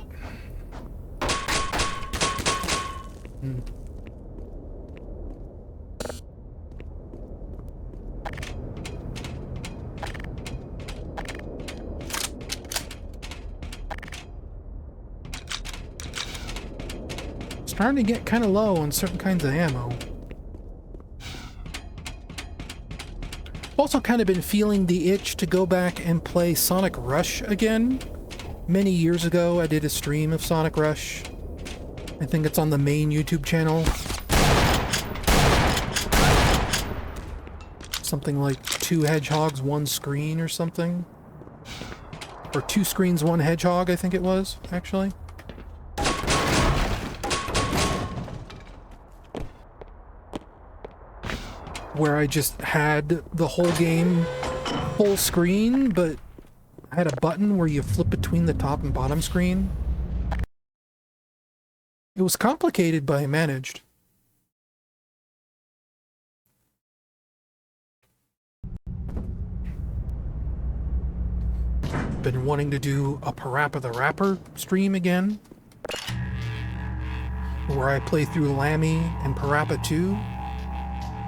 Starting to get kind of low on certain kinds of ammo. Also kind of been feeling the itch to go back and play Sonic Rush again. Many years ago, I did a stream of Sonic Rush. I think it's on the main YouTube channel. Something like 2 hedgehogs, 1 screen or something. Or 2 screens, 1 hedgehog, I think it was, actually. Where I just had the whole game full screen, but I had a button where you flip between the top and bottom screen. It was complicated, but I managed. Been wanting to do a Parappa the Rapper stream again, where I play through Lammy and Parappa 2.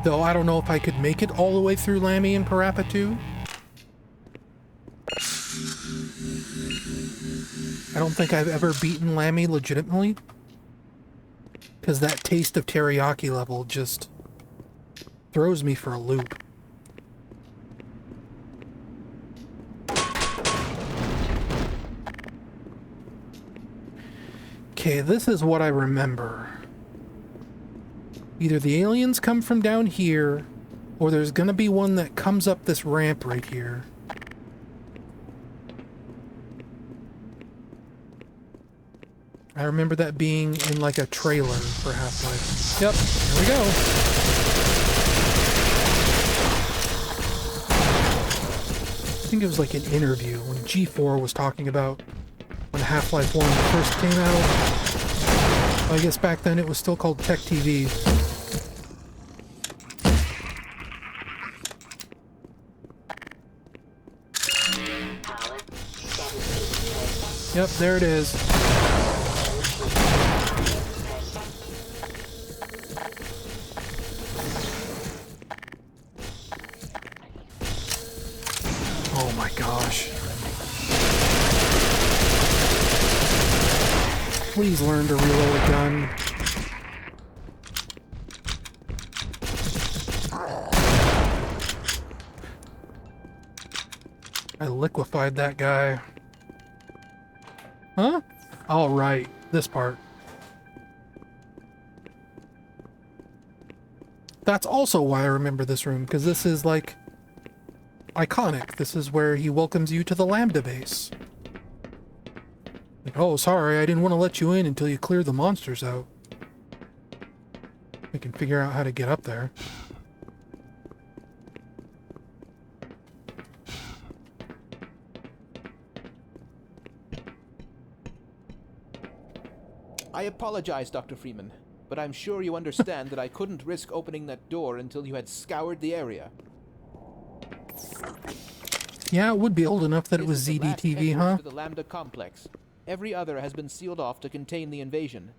Though I don't know if I could make it all the way through Lammy and Parappa 2. I don't think I've ever beaten Lammy legitimately. Because that taste of teriyaki level just throws me for a loop. Okay, this is what I remember. Either the aliens come from down here, or there's gonna be one that comes up this ramp right here. I remember that being in like a trailer for Half-Life. Yep, here we go. I think it was like an interview when G4 was talking about when Half-Life 1 first came out. I guess back then it was still called Tech TV. Yep, there it is. Oh my gosh. Please learn to reload a gun. I liquefied that guy. Huh? All right, this part. That's also why I remember this room, because this is, like, iconic. This is where he welcomes you to the Lambda base. Like, oh, sorry, I didn't want to let you in until you cleared the monsters out. We can figure out how to get up there. I apologize, Dr. Freeman, but I'm sure you understand that I couldn't risk opening that door until you had scoured the area. Yeah, it would be old enough that it was This is the last ZDTV, entrance huh? to the Lambda complex. Every other has been sealed off to contain the invasion.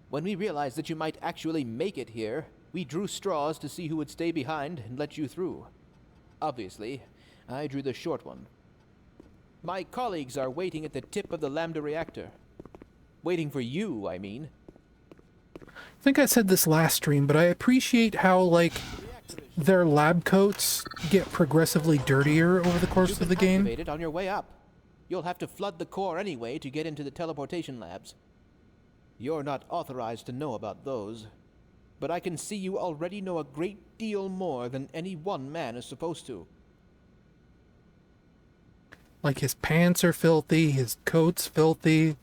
When we realized that you might actually make it here, we drew straws to see who would stay behind and let you through. Obviously, I drew the short one. My colleagues are waiting at the tip of the Lambda reactor. Waiting for you, I mean. I think I said this last stream, but I appreciate how, like, their lab coats get progressively dirtier over the course You've of been the game. activated on your way up. You'll have to flood the core anyway to get into the teleportation labs. You're not authorized to know about those, but I can see you already know a great deal more than any one man is supposed to. Like, his pants are filthy, his coat's filthy.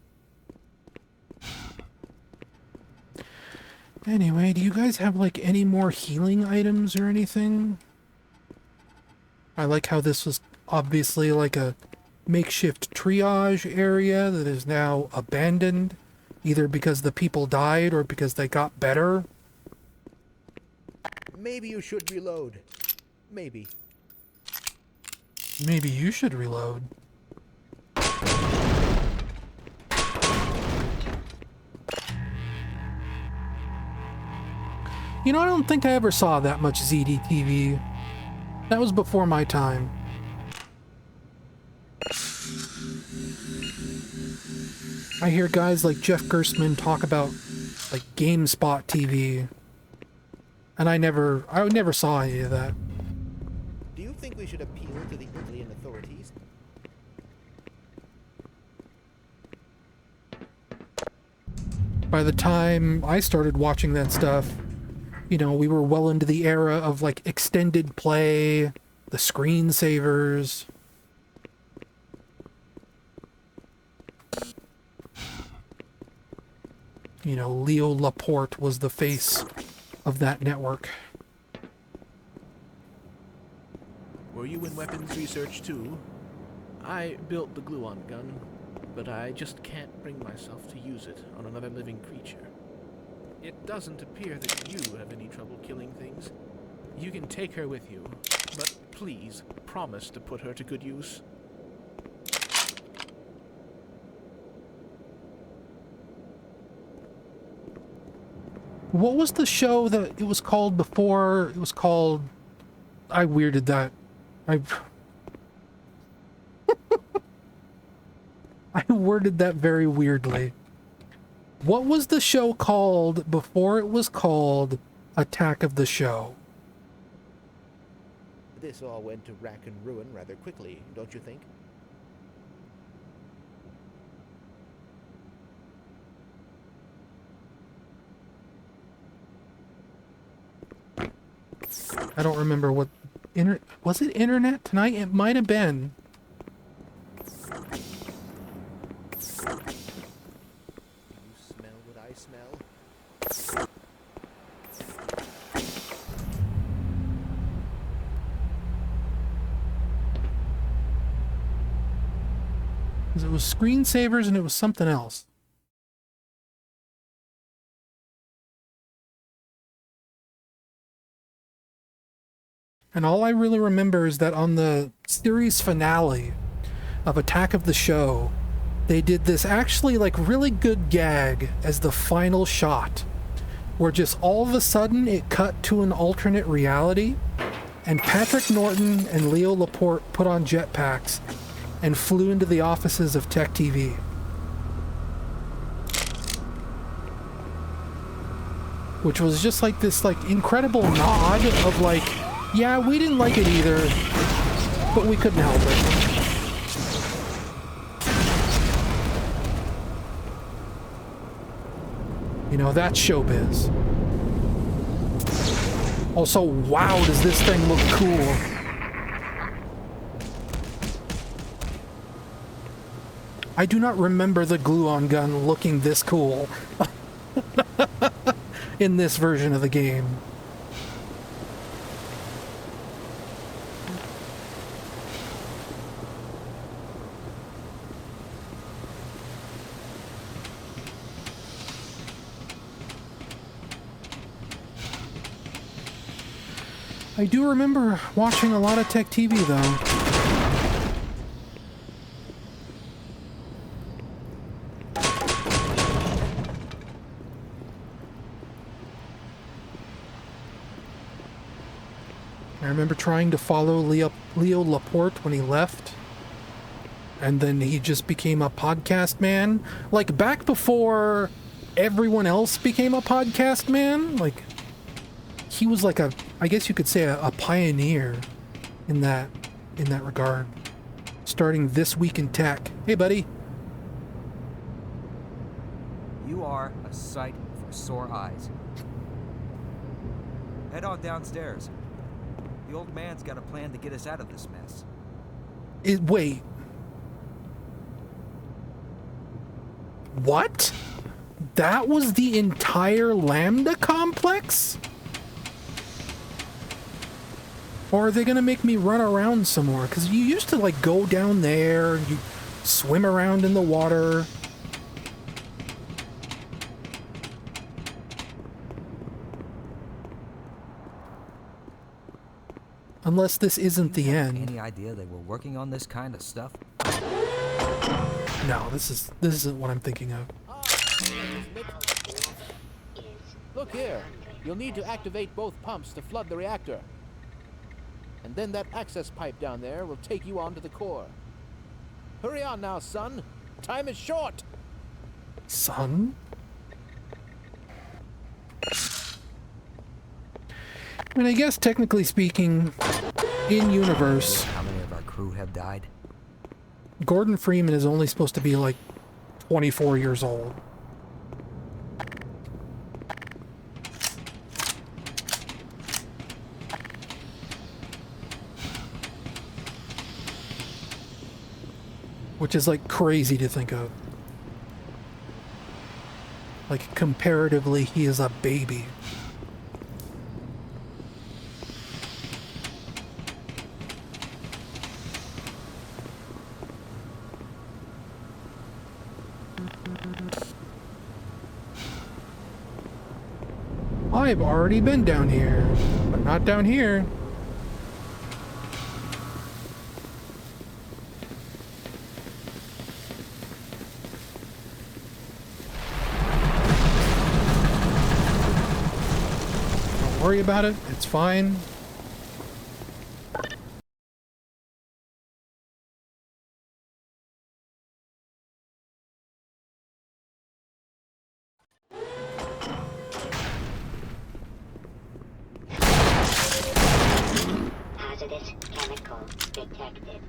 Anyway, do you guys have, like, any more healing items or anything? I like how this was obviously like a makeshift triage area that is now abandoned, either because the people died or because they got better. Maybe you should reload. Maybe. Maybe you should reload. You know, I don't think I ever saw that much ZDTV. That was before my time. I hear guys like Jeff Gerstmann talk about, like, GameSpot TV. And I never saw any of that. Do you think we should appeal to the Italian authorities? By the time I started watching that stuff, you know, we were well into the era of, like, extended play, the screensavers. You know, Leo Laporte was the face of that network. Were you in weapons research too? I built the gluon gun, but I just can't bring myself to use it on another living creature. It doesn't appear that you have any trouble killing things. You can take her with you, but please promise to put her to good use. What was the show that it was called before? It was called... I weirded that. I worded that very weirdly. What was the show called before it was called Attack of the Show? This all went to rack and ruin rather quickly, don't you think? I don't remember what... Was it Internet Tonight? It might have been. You smell what I smell? 'Cause it was screensavers and it was something else. And all I really remember is that on the series finale of Attack of the Show, they did this actually, like, really good gag as the final shot, where just all of a sudden it cut to an alternate reality, and Patrick Norton and Leo Laporte put on jetpacks and flew into the offices of Tech TV. Which was just like this, like, incredible nod of, like, yeah, we didn't like it either, but we couldn't help it. You know, that's showbiz. Also, wow, does this thing look cool. I do not remember the gluon gun looking this cool in this version of the game. I do remember watching a lot of Tech TV, though. I remember trying to follow Leo Laporte when he left. and then he just became a podcast man. Like back before everyone else became a podcast man, like he was like I guess you could say a pioneer in that regard. Starting This Week in Tech. Hey buddy. You are a sight for sore eyes. Head on downstairs. The old man's got a plan to get us out of this mess. Wait. What? That was the entire Lambda complex? Or are they gonna make me run around some more? Because you used to like go down there and you swim around in the water. Unless this isn't the end. Any idea they were working on this kind of stuff? No, this isn't what I'm thinking of. Look here. You'll need to activate both pumps to flood the reactor. And then that access pipe down there will take you onto the core. Hurry on now, son. Time is short. Son? I mean, I guess technically speaking, in universe, How many of our crew have died? Gordon Freeman is only supposed to be like 24 years old. Which is like crazy to think of. Like comparatively, he is a baby. I've already been down here, but not down here. Don't worry about it, it's fine. Hazardous chemical detected.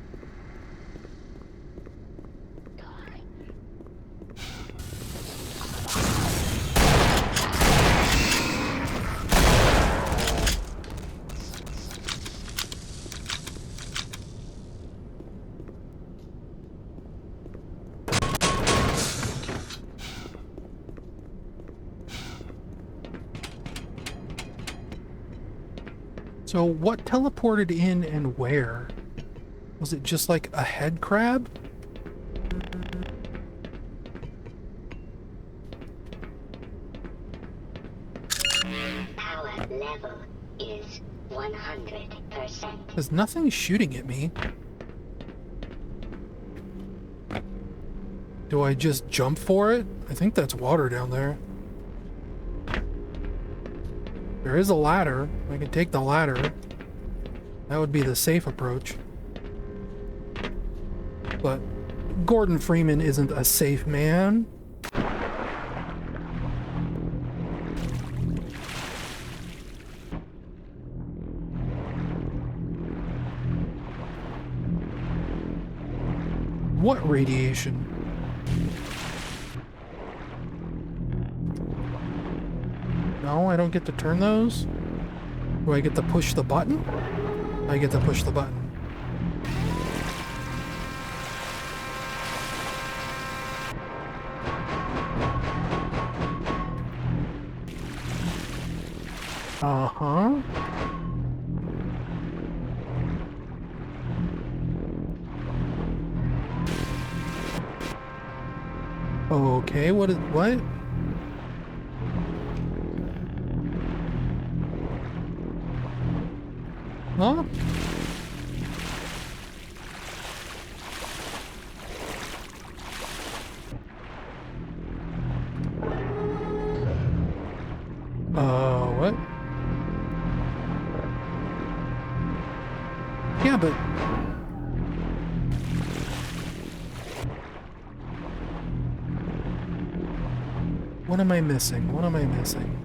So what teleported in and where? Was it just like a head crab? Power level is 100%. Because nothing's shooting at me. Do I just jump for it? I think that's water down there. There is a ladder. I can take the ladder. That would be the safe approach. But Gordon Freeman isn't a safe man. What radiation? No, I don't get to turn those? Do I get to push the button? I get to push the button. Uh-huh. Okay, what? Huh? What? Yeah, but am I missing? What am I missing?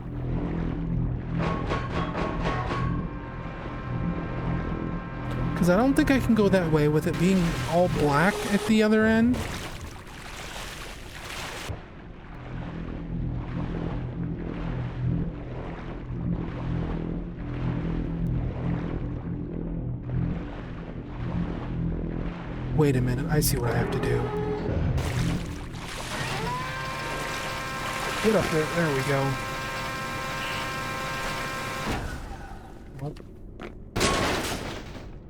Because I don't think I can go that way with it being all black at the other end. Wait a minute, I see what I have to do. Get up there, there we go.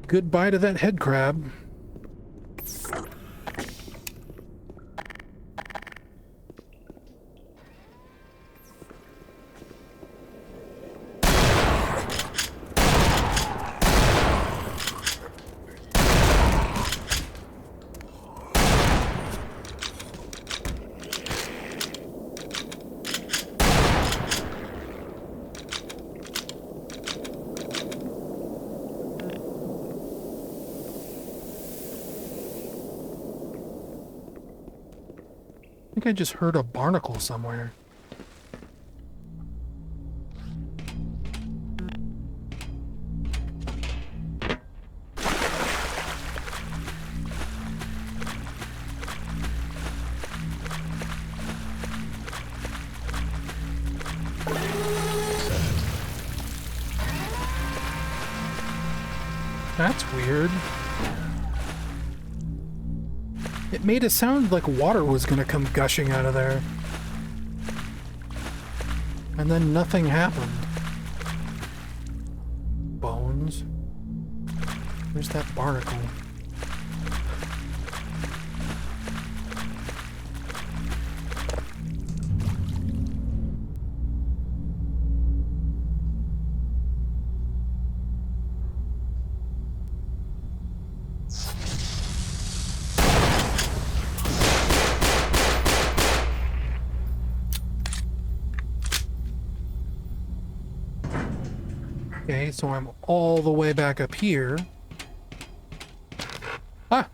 Goodbye to that head crab. I think I just heard a barnacle somewhere. That's weird. It made it sound like water was gonna come gushing out of there. And then nothing happened. Bones. Where's that barnacle? Okay, so I'm all the way back up here. Ah!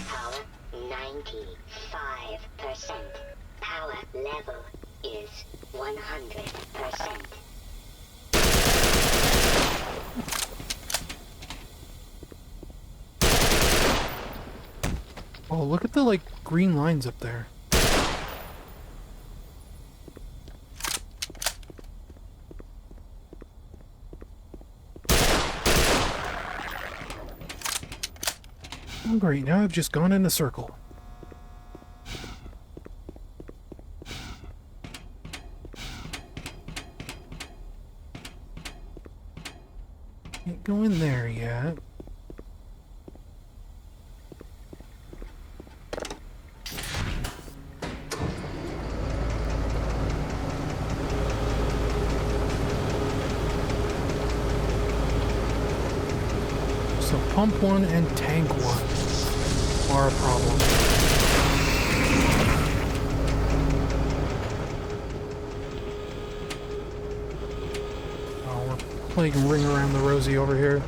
Power 95%. Power level is 100%. Oh, look at the, like, green lines up there. Oh, great, now I've just gone in a circle. Can't go in there yet. So pump one and tank one are a problem. Oh, we're playing Ring Around the Rosie over here.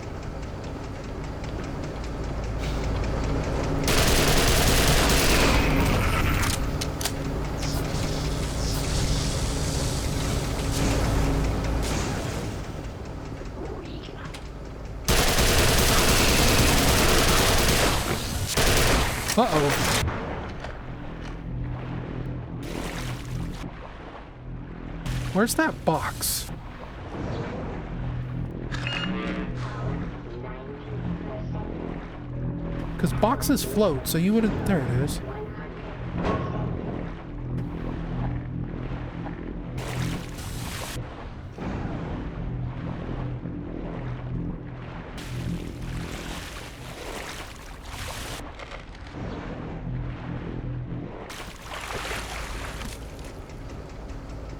Uh-oh. Where's that box? Because boxes float, so you would have... There it is.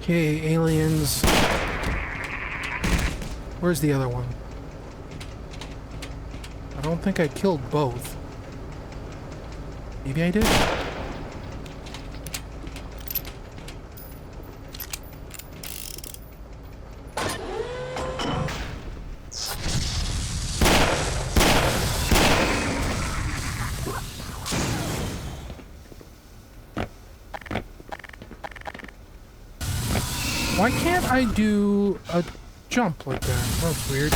Okay, aliens. Where's the other one? I don't think I killed both. Maybe I did? Why can't I do a jump like that? That's weird.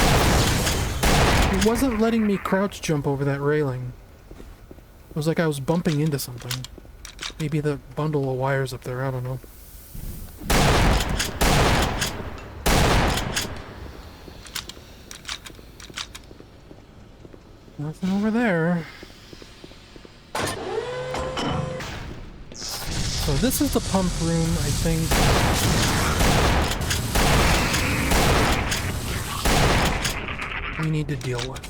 It wasn't letting me crouch jump over that railing. It was like I was bumping into something. Maybe the bundle of wires up there, I don't know. Nothing over there. So this is the pump room, I think. We need to deal with.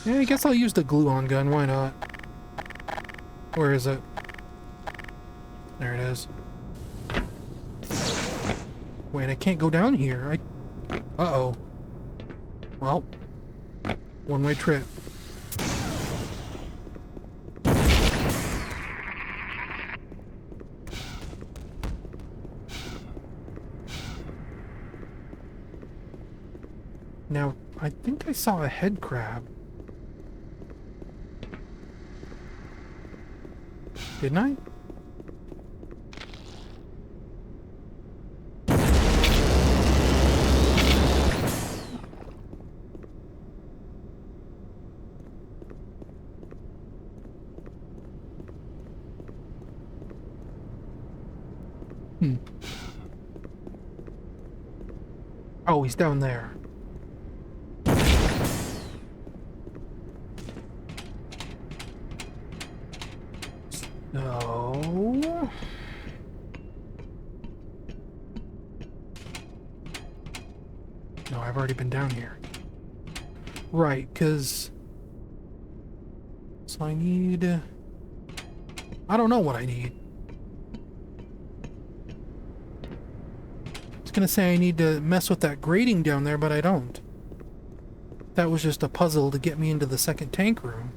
Yeah, I guess I'll use the glue-on gun, why not? Where is it? There it is. Wait, I can't go down here. Uh-oh. Well, one-way trip. Now, I think I saw a head crab. Didn't I? Oh, he's down there. No. No, I've already been down here. Right, because... So I need... I don't know what I need. I was gonna say I need to mess with that grating down there, but I don't. That was just a puzzle to get me into the second tank room.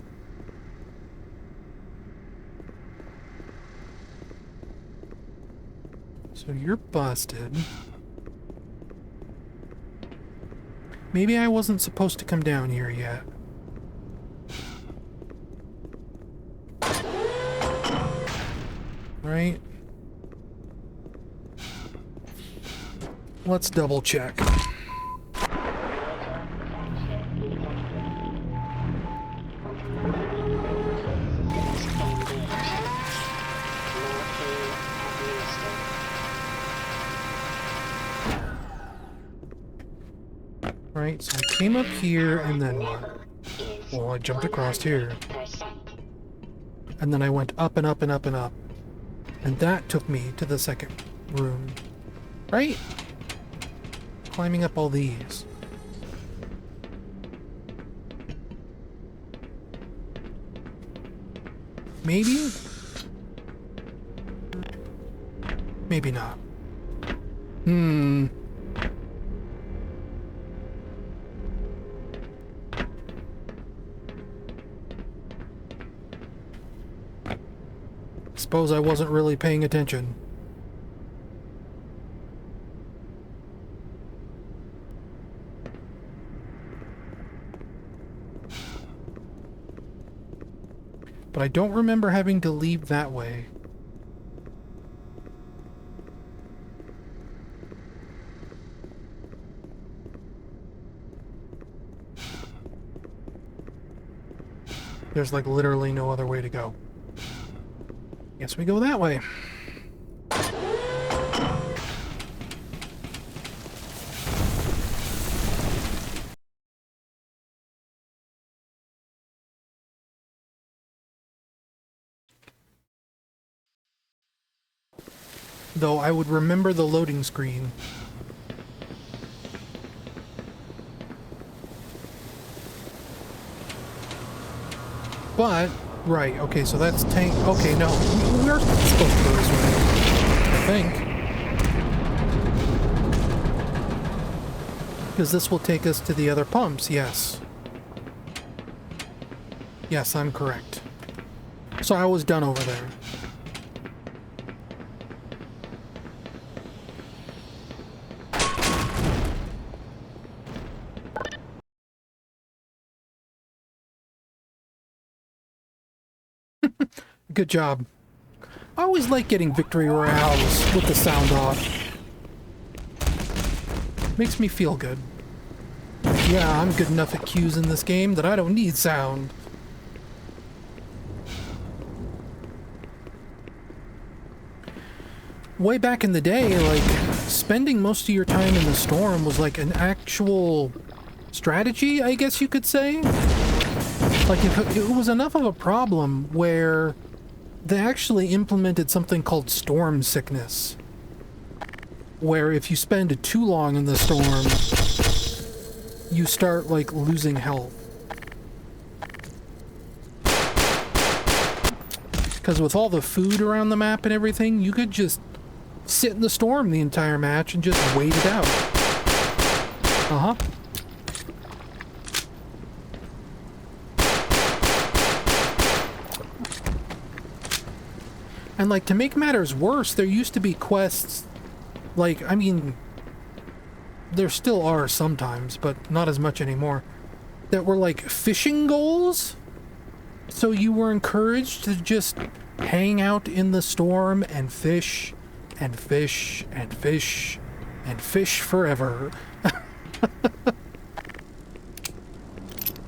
So you're busted. Maybe I wasn't supposed to come down here yet. Right? Let's double check. Right, so I came up here and then what? Well, I jumped across here. And then I went up and up and up and up. And that took me to the second room. Right? Climbing up all these. Maybe? Maybe not. Suppose I wasn't really paying attention. But I don't remember having to leave that way. There's like literally no other way to go. Guess we go that way. though I would remember the loading screen. But, right, okay, so that's tank. Okay, no, we're supposed to go this way, I think. Because this will take us to the other pumps, yes. Yes, I'm correct. So I was done over there. Good job. I always like getting victory royales with the sound off. Makes me feel good. Yeah, I'm good enough at cues in this game that I don't need sound. Way back in the day, like, spending most of your time in the storm was like an actual strategy, I guess you could say. Like, it was enough of a problem where they actually implemented something called storm sickness. Where if you spend too long in the storm, you start, like, losing health. Because with all the food around the map and everything, you could just sit in the storm the entire match and just wait it out. Uh-huh. And, like, to make matters worse, there used to be quests, like, I mean, there still are sometimes, but not as much anymore, that were, like, fishing goals? So you were encouraged to just hang out in the storm and fish, and fish, and fish, and fish forever.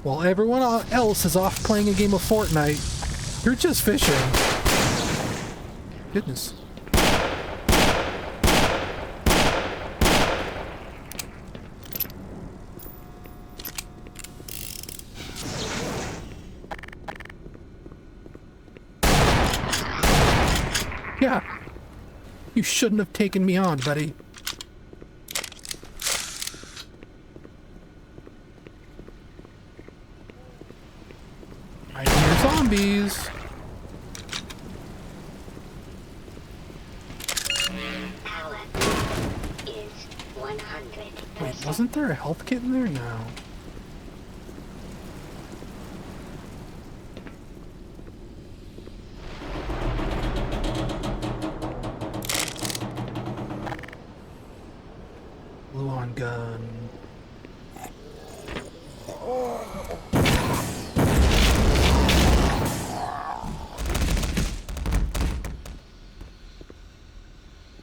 While everyone else is off playing a game of Fortnite, you're just fishing. Goodness. Yeah. You shouldn't have taken me on, buddy. I hear zombies. Wait, wasn't there a health kit in there? No. Glue-on gun.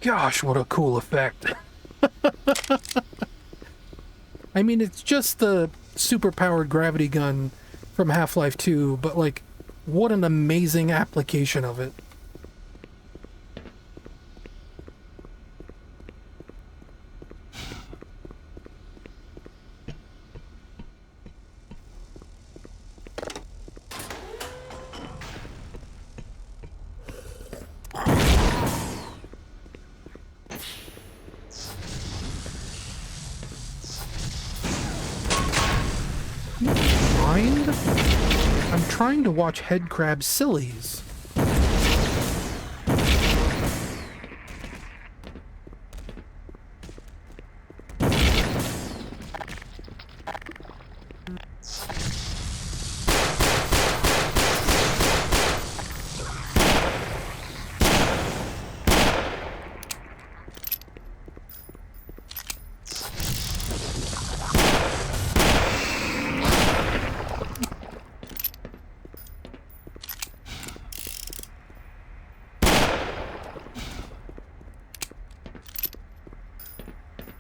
Gosh, what a cool effect. I mean, it's just the super-powered gravity gun from Half-Life 2, but, like, what an amazing application of it. Mind? I'm trying to watch Headcrab Sillies.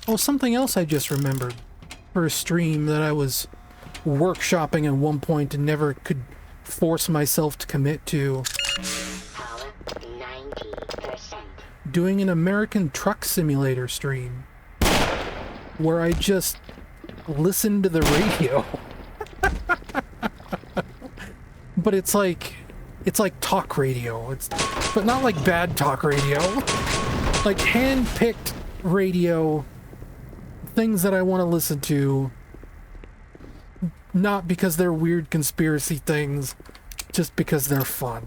Oh, something else I just remembered for a stream that I was workshopping at one point and never could force myself to commit to. Power 90%. Doing an American Truck Simulator stream where I just listened to the radio. But it's like talk radio. But not like bad talk radio. like hand-picked radio, things that I want to listen to, not because they're weird conspiracy things, just because they're fun.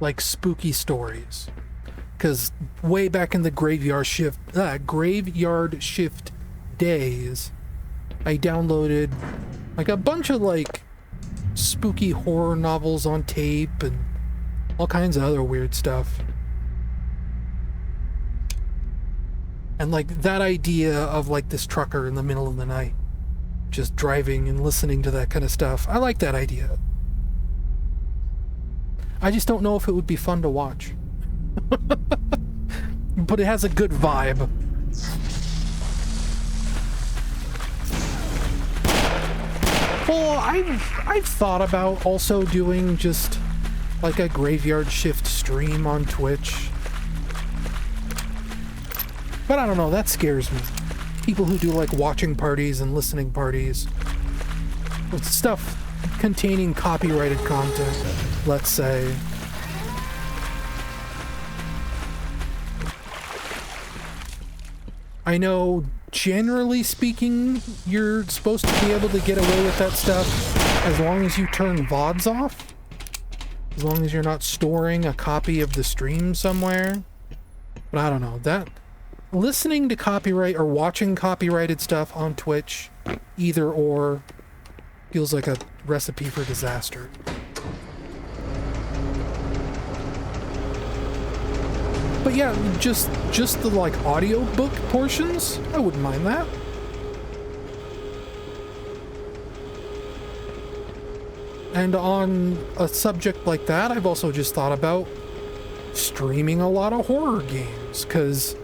Like spooky stories, because way back in the graveyard shift days, I downloaded like a bunch of like spooky horror novels on tape and all kinds of other weird stuff. And like that idea of like this trucker in the middle of the night just driving and listening to that kind of stuff, I like that idea. I just don't know if it would be fun to watch. But it has a good vibe. Well, I've thought about also doing just like a graveyard shift stream on Twitch. But I don't know, that scares me. People who do like watching parties and listening parties with stuff containing copyrighted content, let's say. I know, generally speaking, you're supposed to be able to get away with that stuff as long as you turn VODs off. As long as you're not storing a copy of the stream somewhere. But I don't know, that... listening to copyright or watching copyrighted stuff on Twitch, either or, feels like a recipe for disaster. But yeah, just the like audiobook portions, I wouldn't mind that. And on a subject like that, I've also just thought about streaming a lot of horror games, because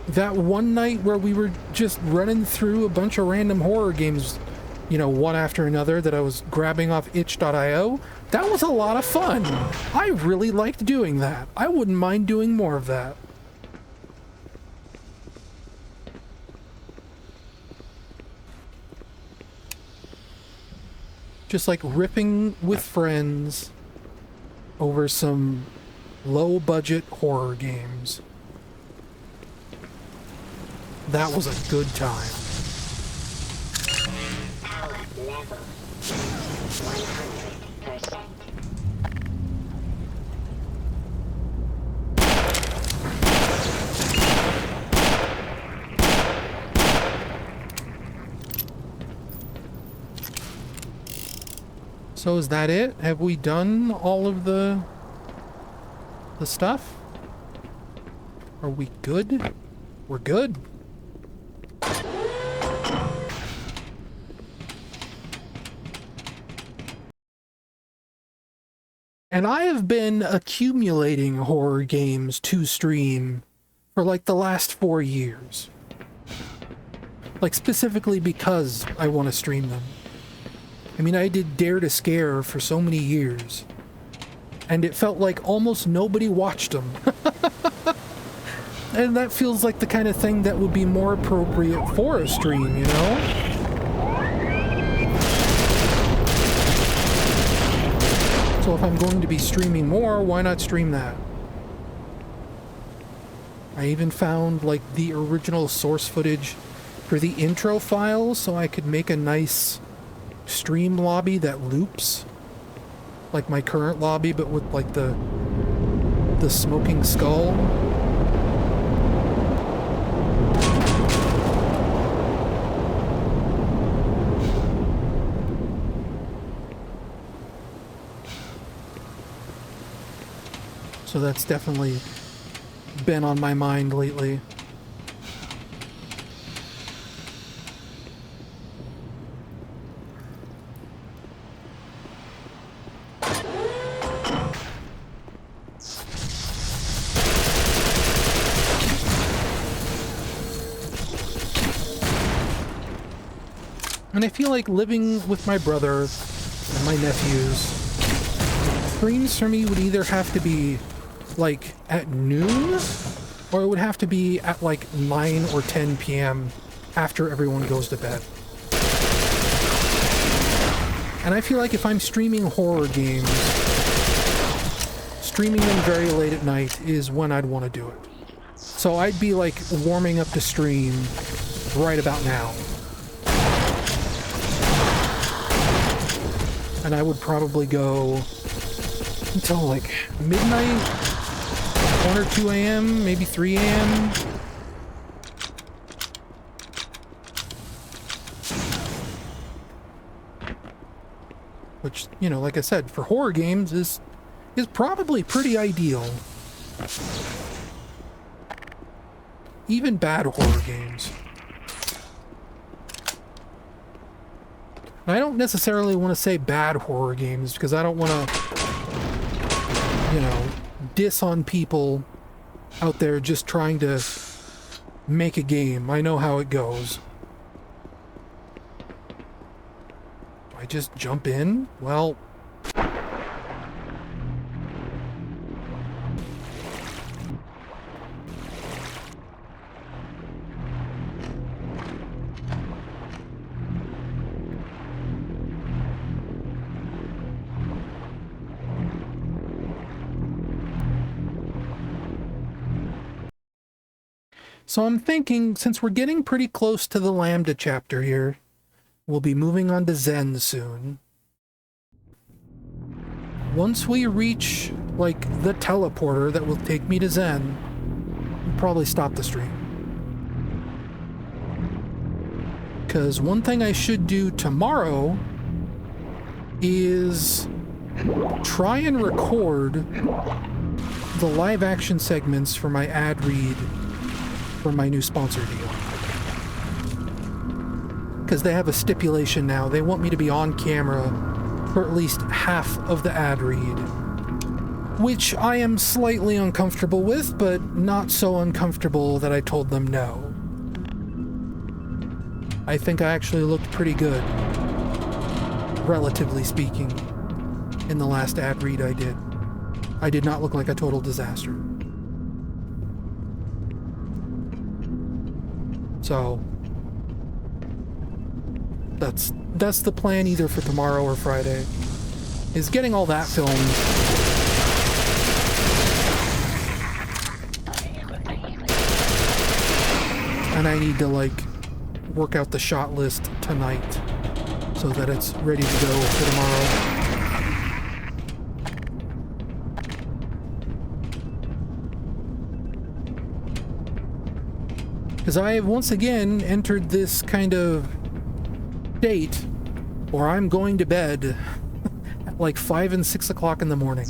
that one night where we were just running through a bunch of random horror games, you know, one after another that I was grabbing off itch.io, that was a lot of fun. I really liked doing that. I wouldn't mind doing more of that. Just like ripping with friends over some low-budget horror games. That was a good time. Power level 100%. So is that it? Have we done all of the stuff? Are we good? We're good. And I have been accumulating horror games to stream for like the last 4 years. Like specifically because I want to stream them. I mean, I did Dare to Scare for so many years. And it felt like almost nobody watched them. And that feels like the kind of thing that would be more appropriate for a stream, you know? So if I'm going to be streaming more, why not stream that? I even found like the original source footage for the intro files so I could make a nice stream lobby that loops. Like my current lobby, but with like the smoking skull. So that's definitely been on my mind lately. And I feel like living with my brother and my nephews, streams for me would either have to be like at noon, or it would have to be at like 9 or 10 p.m. after everyone goes to bed. And I feel like if I'm streaming horror games, streaming them very late at night is when I'd want to do it. So I'd be like warming up to stream right about now. And I would probably go until like midnight, 1 or 2 a.m., maybe 3 a.m. Which, you know, like I said, for horror games is probably pretty ideal. Even bad horror games. And I don't necessarily want to say bad horror games because I don't want to, you know, diss on people out there just trying to make a game. I know how it goes. Do I just jump in? Well... So I'm thinking, since we're getting pretty close to the Lambda chapter here, we'll be moving on to Zen soon. Once we reach, like, the teleporter that will take me to Zen, we'll probably stop the stream. Because one thing I should do tomorrow is try and record the live action segments for my ad read for my new sponsor deal. Because they have a stipulation now. They want me to be on camera for at least half of the ad read. Which I am slightly uncomfortable with, but not so uncomfortable that I told them no. I think I actually looked pretty good, relatively speaking, in the last ad read I did. I did not look like a total disaster. So, that's the plan either for tomorrow or Friday, is getting all that filmed. And I need to, like, work out the shot list tonight so that it's ready to go for tomorrow. Because I have once again entered this kind of state where I'm going to bed at like 5 and 6 o'clock in the morning.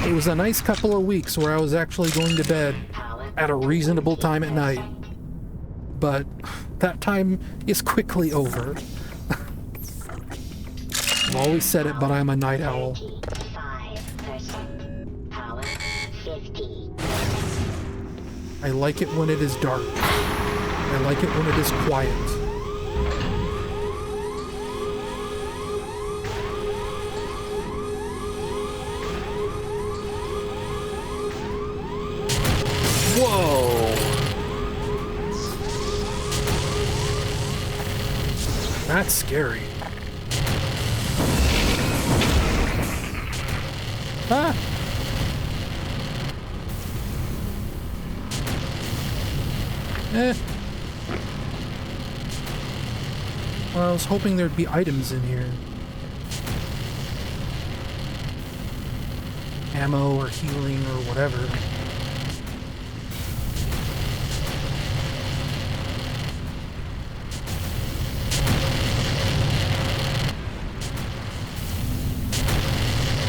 It was a nice couple of weeks where I was actually going to bed at a reasonable time at night. But that time is quickly over. I've always said it, but I'm a night owl. 95%. Power 50. I like it when it is dark. I like it when it is quiet. Whoa! That's scary. Ah! Well, I was hoping there'd be items in here. Ammo or healing or whatever.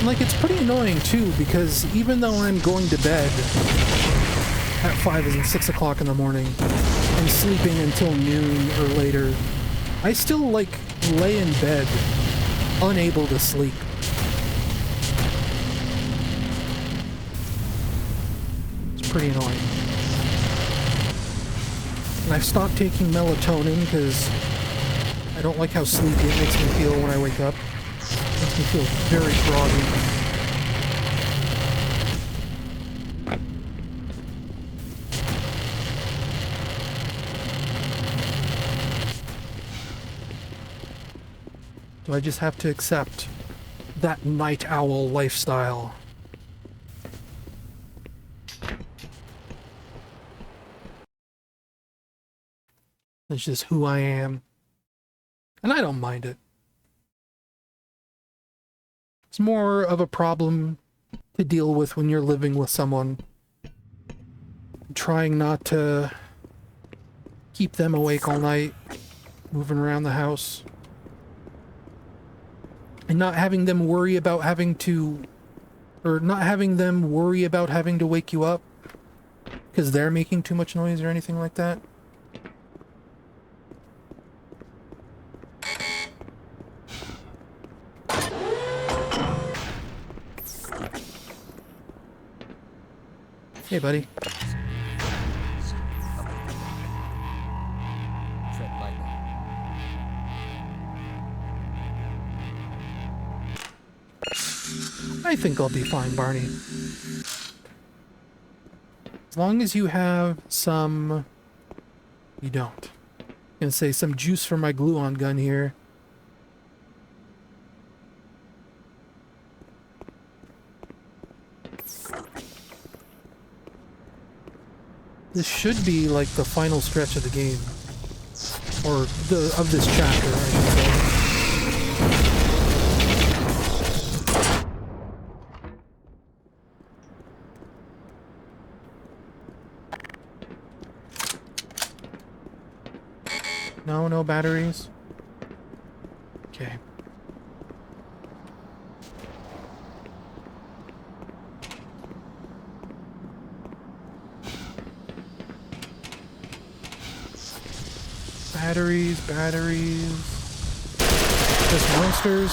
Like, it's pretty annoying too, because even though I'm going to bed at 5 and 6 o'clock in the morning and sleeping until noon or later, I still, like, lay in bed unable to sleep. It's pretty annoying. And I've stopped taking melatonin because I don't like how sleepy it makes me feel when I wake up. It makes me feel very groggy. Do I just have to accept that night owl lifestyle? It's just who I am. And I don't mind it. It's more of a problem to deal with when you're living with someone. Trying not to keep them awake all night, moving around the house. And not having them worry about having to... Or not having them worry about having to wake you up because they're making too much noise or anything like that. Hey, buddy. Tread lightly. I think I'll be fine, Barney. As long as you have some... You don't. I'm gonna say some juice for my glue-on gun here. This should be like the final stretch of the game. Or of this chapter, I should say. No, no batteries. Okay. Batteries. Just monsters.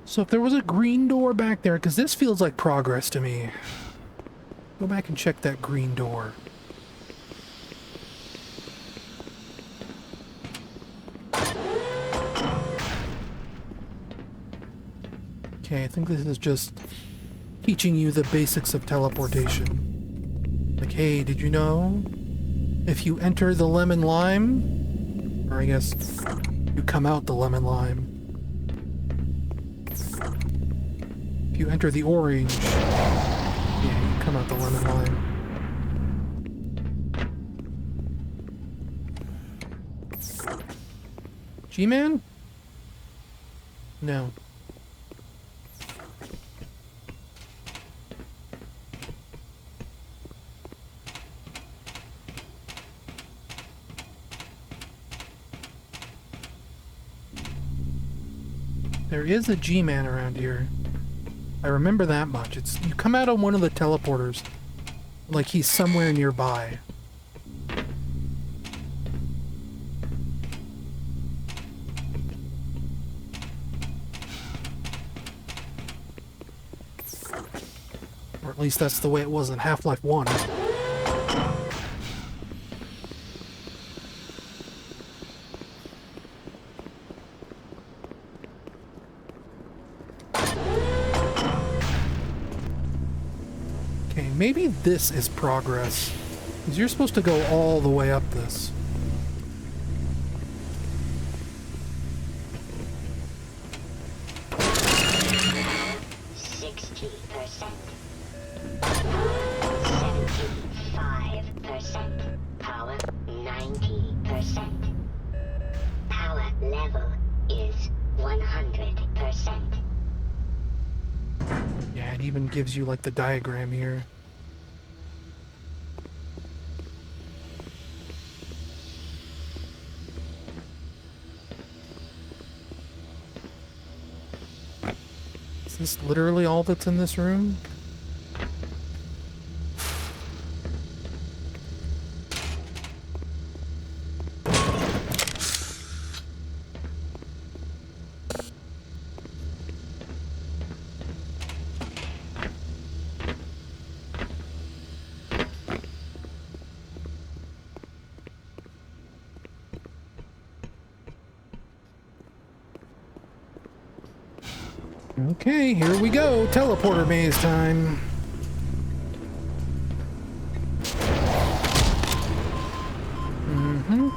So if there was a green door back there, because this feels like progress to me. Go back and check that green door. Okay, I think this is just teaching you the basics of teleportation. Like, hey, did you know? If you enter the lemon lime, or I guess you come out the lemon lime. If you enter the orange, yeah, you come out the lemon lime. G-Man? No. There is a G-Man around here. I remember that much. It's you come out on one of the teleporters, like he's somewhere nearby. Or at least that's the way it was in Half-Life 1. Maybe this is progress, because you're supposed to go all the way up this. Power 90%. Power level is 100%. Yeah, it even gives you like the diagram here. this literally all that's in this room? Okay, here we go. Teleporter maze time. Mm-hmm.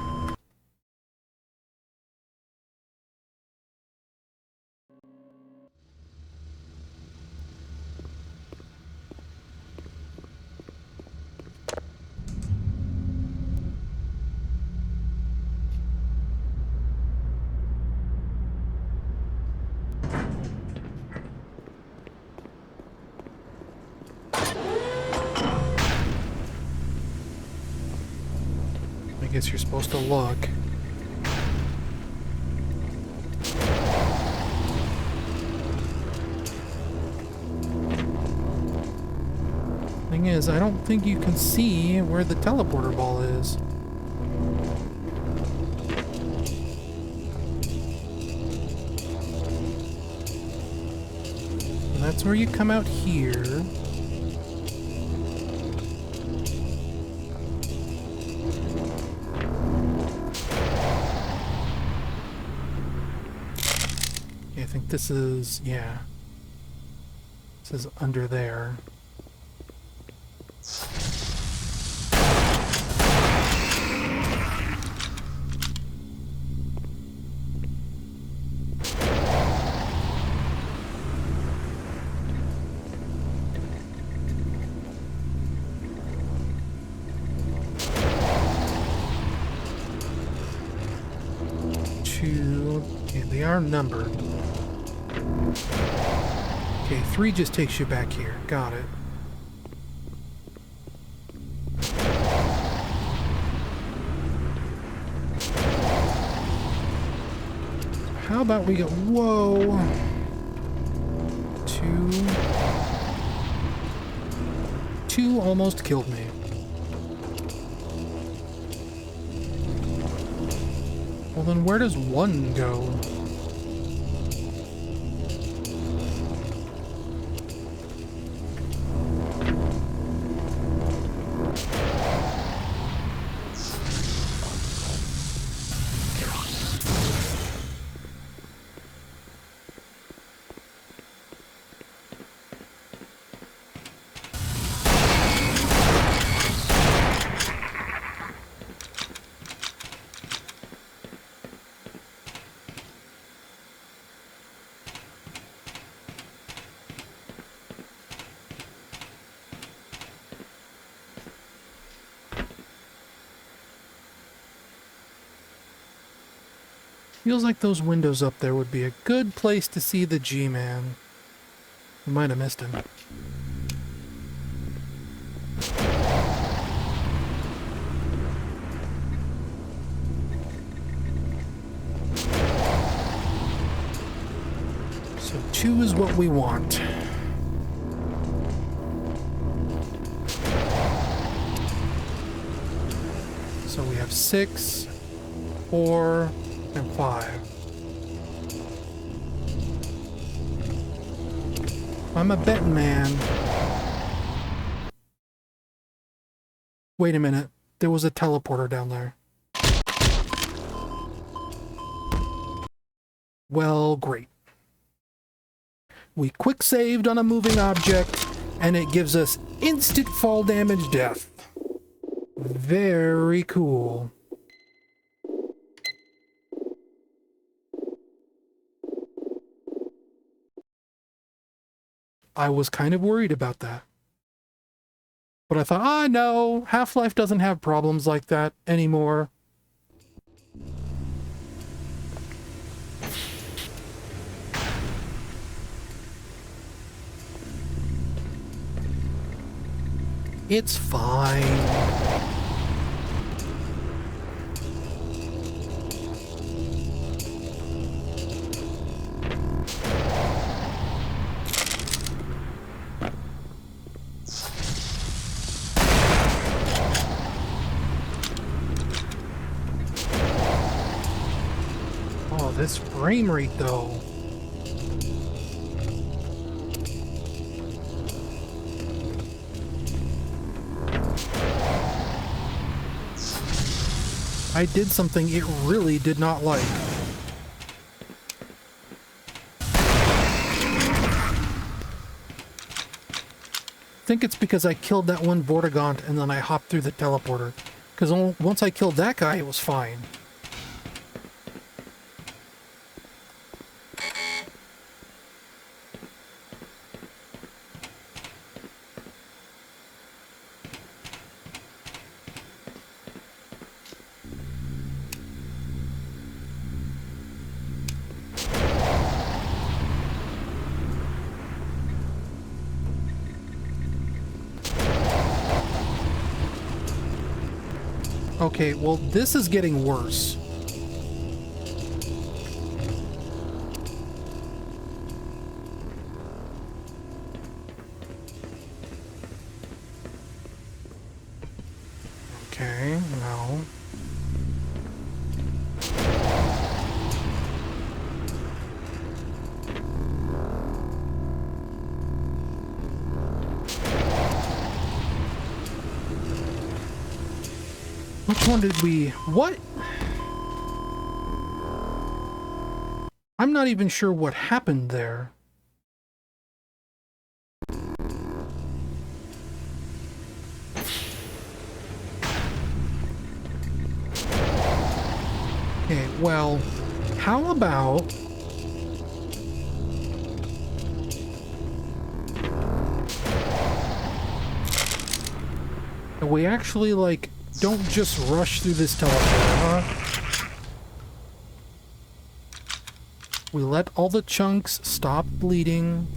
I guess you're supposed to look. Thing is, I don't think you can see where the teleporter ball is. And that's where you come out here. I think this is, yeah. This is under there. Two, okay, they are numbered. Okay, 3 just takes you back here. Got it. How about we go... Whoa! 2 almost killed me. Well, then where does 1 go? Feels like those windows up there would be a good place to see the G-Man. We might have missed him. So 2 is what we want. So we have 6, 4, and 5. I'm a betting man. Wait a minute. There was a teleporter down there. Well, great. We quick saved on a moving object, and it gives us instant fall damage death. Very cool. I was kind of worried about that. But I thought, ah, no, Half-Life doesn't have problems like that anymore. It's fine. this frame rate though. I did something it really did not like. I think it's because I killed that one Vortigaunt and then I hopped through the teleporter. Because once I killed that guy, it was fine. Okay, well, this is getting worse. Okay, no. Which one did we... What? I'm not even sure what happened there. Okay, well, how about... we actually, like, don't just rush through this teleporter, huh? We let all the chunks stop bleeding.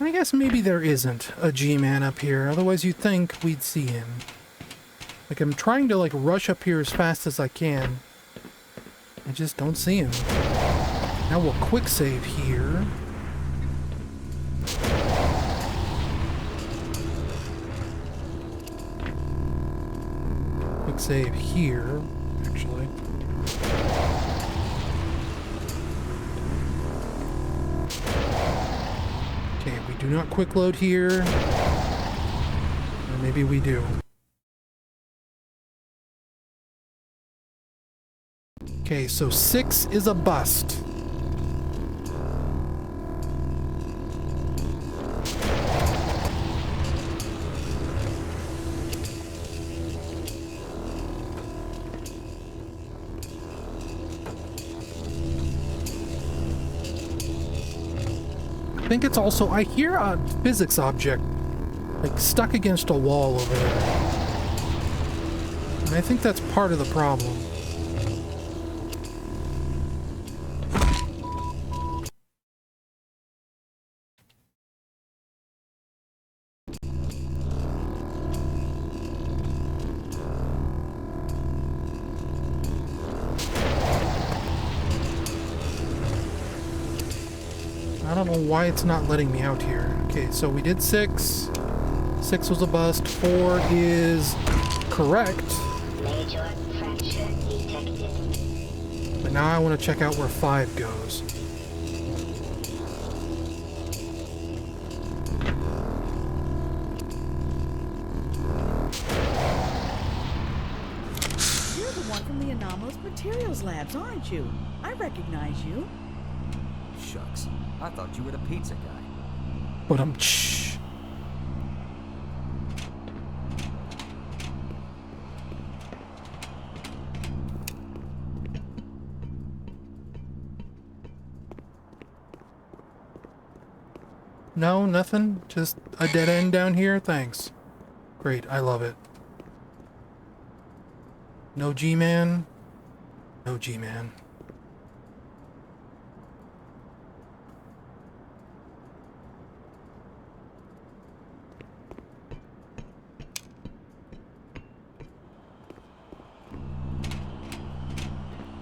I guess maybe there isn't a G-Man up here, otherwise you'd think we'd see him. Like, I'm trying to, like, rush up here as fast as I can. I just don't see him. Now we'll quick save here. Quick save here, actually. Okay, we do not quick load here. Or maybe we do. Okay, so 6 is a bust. I think it's also, I hear a physics object, like, stuck against a wall over there. And I think that's part of the problem. I don't know why it's not letting me out here. Okay, so we did 6. 6 was a bust. 4 is correct. Major fracture detected. But now I want to check out where 5 goes. You're the one from the Anomalous Materials Labs, aren't you? I recognize you. Shucks. I thought you were the pizza guy. But shh. No, nothing? Just a dead end down here? Thanks. Great, I love it. No G-Man. No G-Man.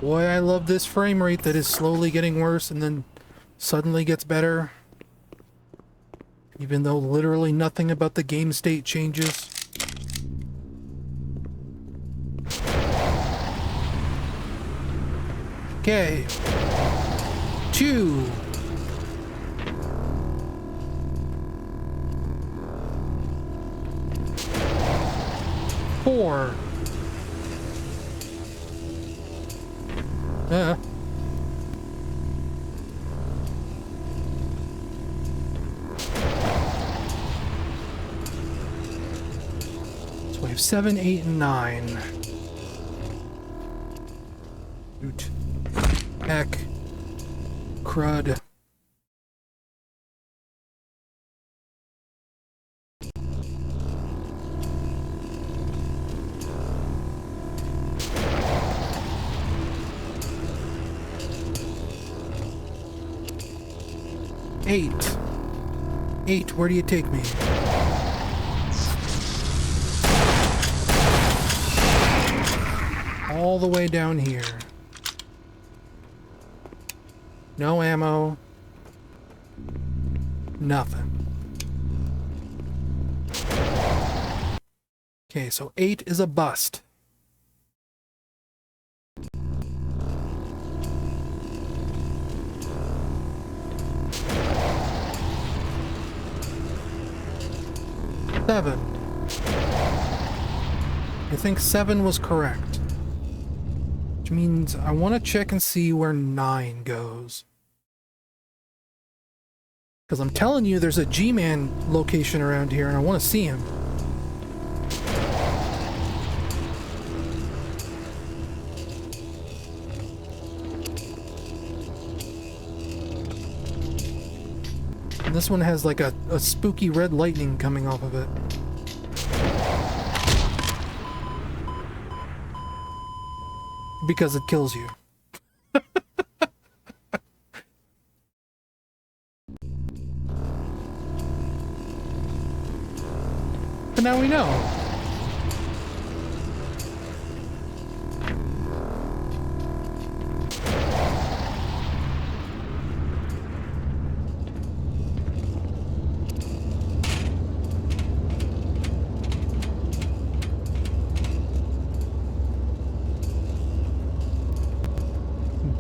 Boy, I love this frame rate that is slowly getting worse and then suddenly gets better. Even though literally nothing about the game state changes. Okay. 2. Four. So we have 7, 8, and 9. Shoot. Heck. Crud. Eight. 8, where do you take me? All the way down here. No ammo. Nothing. Okay, so 8 is a bust. Seven. I think 7 was correct. Which means I want to check and see where 9 goes. Because I'm telling you, there's a G-Man location around here and I want to see him. And this one has like a spooky red lightning coming off of it. Because it kills you. But now we know.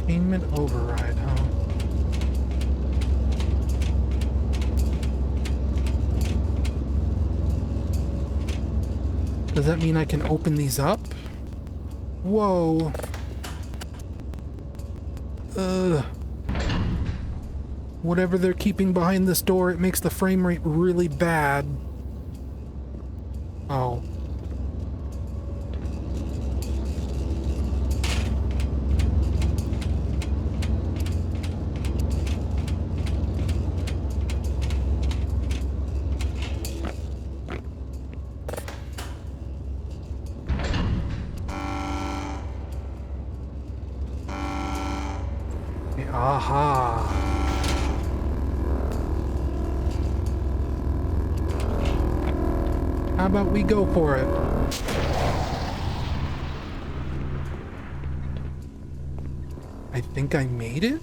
Containment override, huh? Does that mean I can open these up? Whoa. Whatever they're keeping behind this door, it makes the frame rate really bad. Oh. Aha. How about we go for it? I think I made it?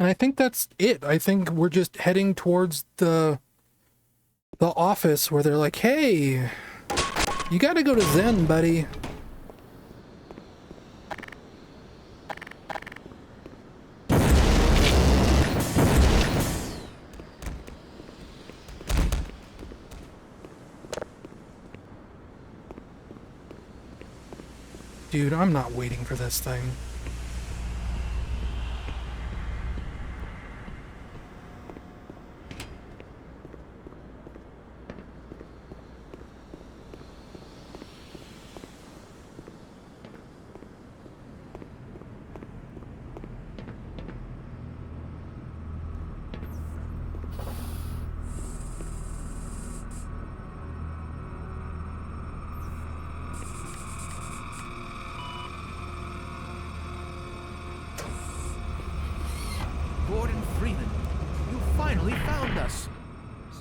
And I think that's it. I think we're just heading towards the office where they're like, hey, you gotta go to Zen, buddy. Dude, I'm not waiting for this thing.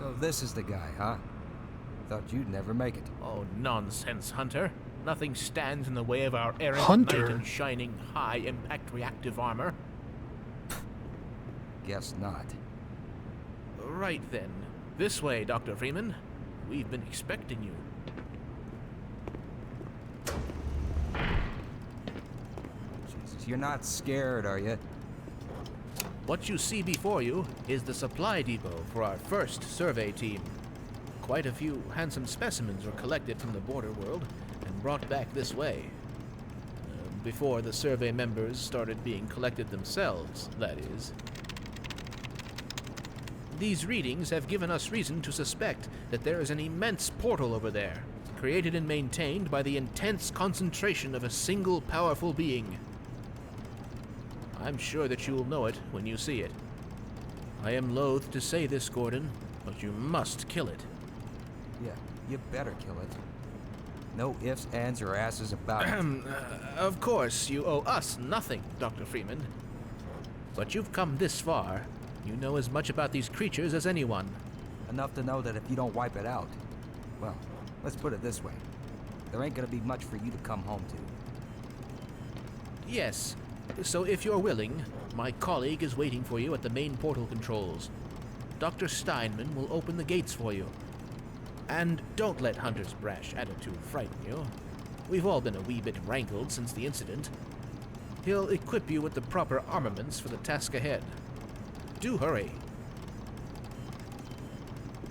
So this is the guy, huh? Thought you'd never make it. Oh, nonsense, Hunter. Nothing stands in the way of our errant Hunter? knight in shining high-impact reactive armor. Guess not. Right then. This way, Dr. Freeman. We've been expecting you. Jesus, you're not scared, are you? What you see before you is the supply depot for our first survey team. Quite a few handsome specimens were collected from the border world and brought back this way. Before the survey members started being collected themselves, that is. These readings have given us reason to suspect that there is an immense portal over there, created and maintained by the intense concentration of a single powerful being. I'm sure that you will know it when you see it. I am loath to say this, Gordon, but you must kill it. Yeah, you better kill it. No ifs, ands, or asses about it. Of course, you owe us nothing, Dr. Freeman. But you've come this far. You know as much about these creatures as anyone. Enough to know that if you don't wipe it out, well, let's put it this way. There ain't gonna be much for you to come home to. Yes, so if you're willing, my colleague is waiting for you at the main portal controls. Dr. Steinman will open the gates for you. And don't let Hunter's brash attitude frighten you. We've all been a wee bit rankled since the incident. He'll equip you with the proper armaments for the task ahead. Do hurry.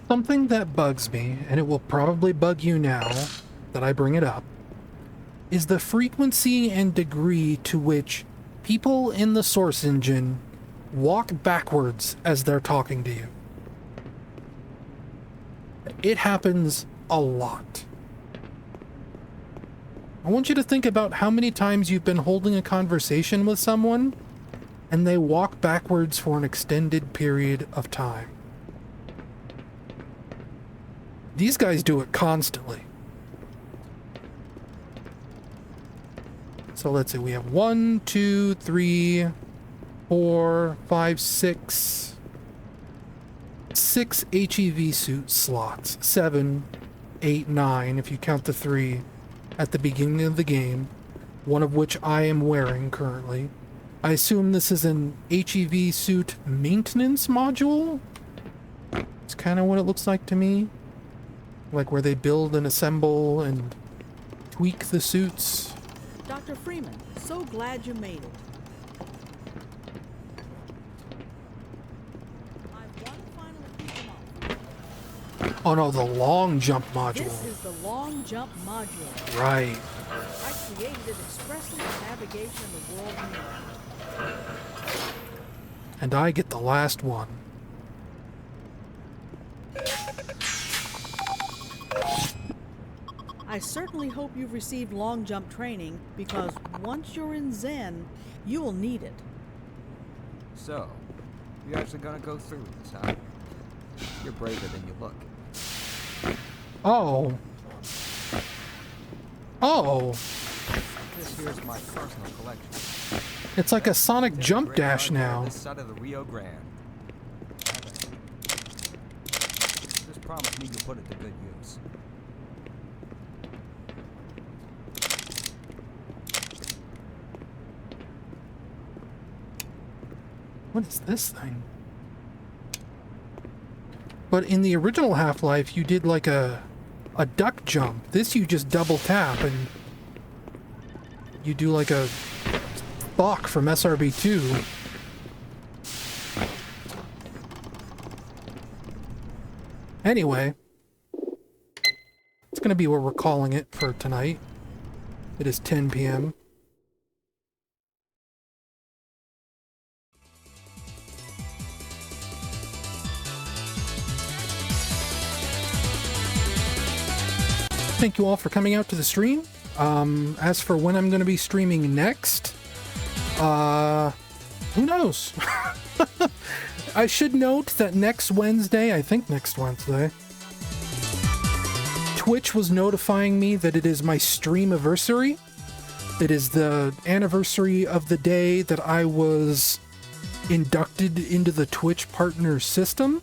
Something that bugs me, and it will probably bug you now that I bring it up, is the frequency and degree to which people in the source engine walk backwards as they're talking to you. It happens a lot. I want you to think about how many times you've been holding a conversation with someone and they walk backwards for an extended period of time. These guys do it constantly. So let's see, we have 1, 2, 3, 4, 5, 6 HEV suit slots. 7, 8, 9, if you count the 3 at the beginning of the game, one of which I am wearing currently. I assume this is an HEV suit maintenance module? It's kind of what it looks like to me. Like where they build and assemble and tweak the suits. Dr. Freeman, so glad you made it. I've one final feature. Oh no, the long jump module. This is the long jump module. Right. I created it expressly for navigation of the world mirror. And I get the last one. I certainly hope you've received long jump training, because once you're in Zen, you will need it. So, you're actually gonna go through this, huh? You're braver than you look. Oh. Oh. This here's my personal collection. It's like a Sonic There's a jump great dash yard here now. This side of the Rio Grande. Just promise me you'll put it to good use. What is this thing? But in the original Half-Life, you did like a duck jump. This you just double tap and you do like a Bach from SRB2. Anyway, it's going to be what we're calling it for tonight. It is 10 p.m. Thank you all for coming out to the stream. As for when I'm going to be streaming next, who knows? I should note that next Wednesday, Twitch was notifying me that it is my stream anniversary. It is the anniversary of the day that I was inducted into the Twitch partner system.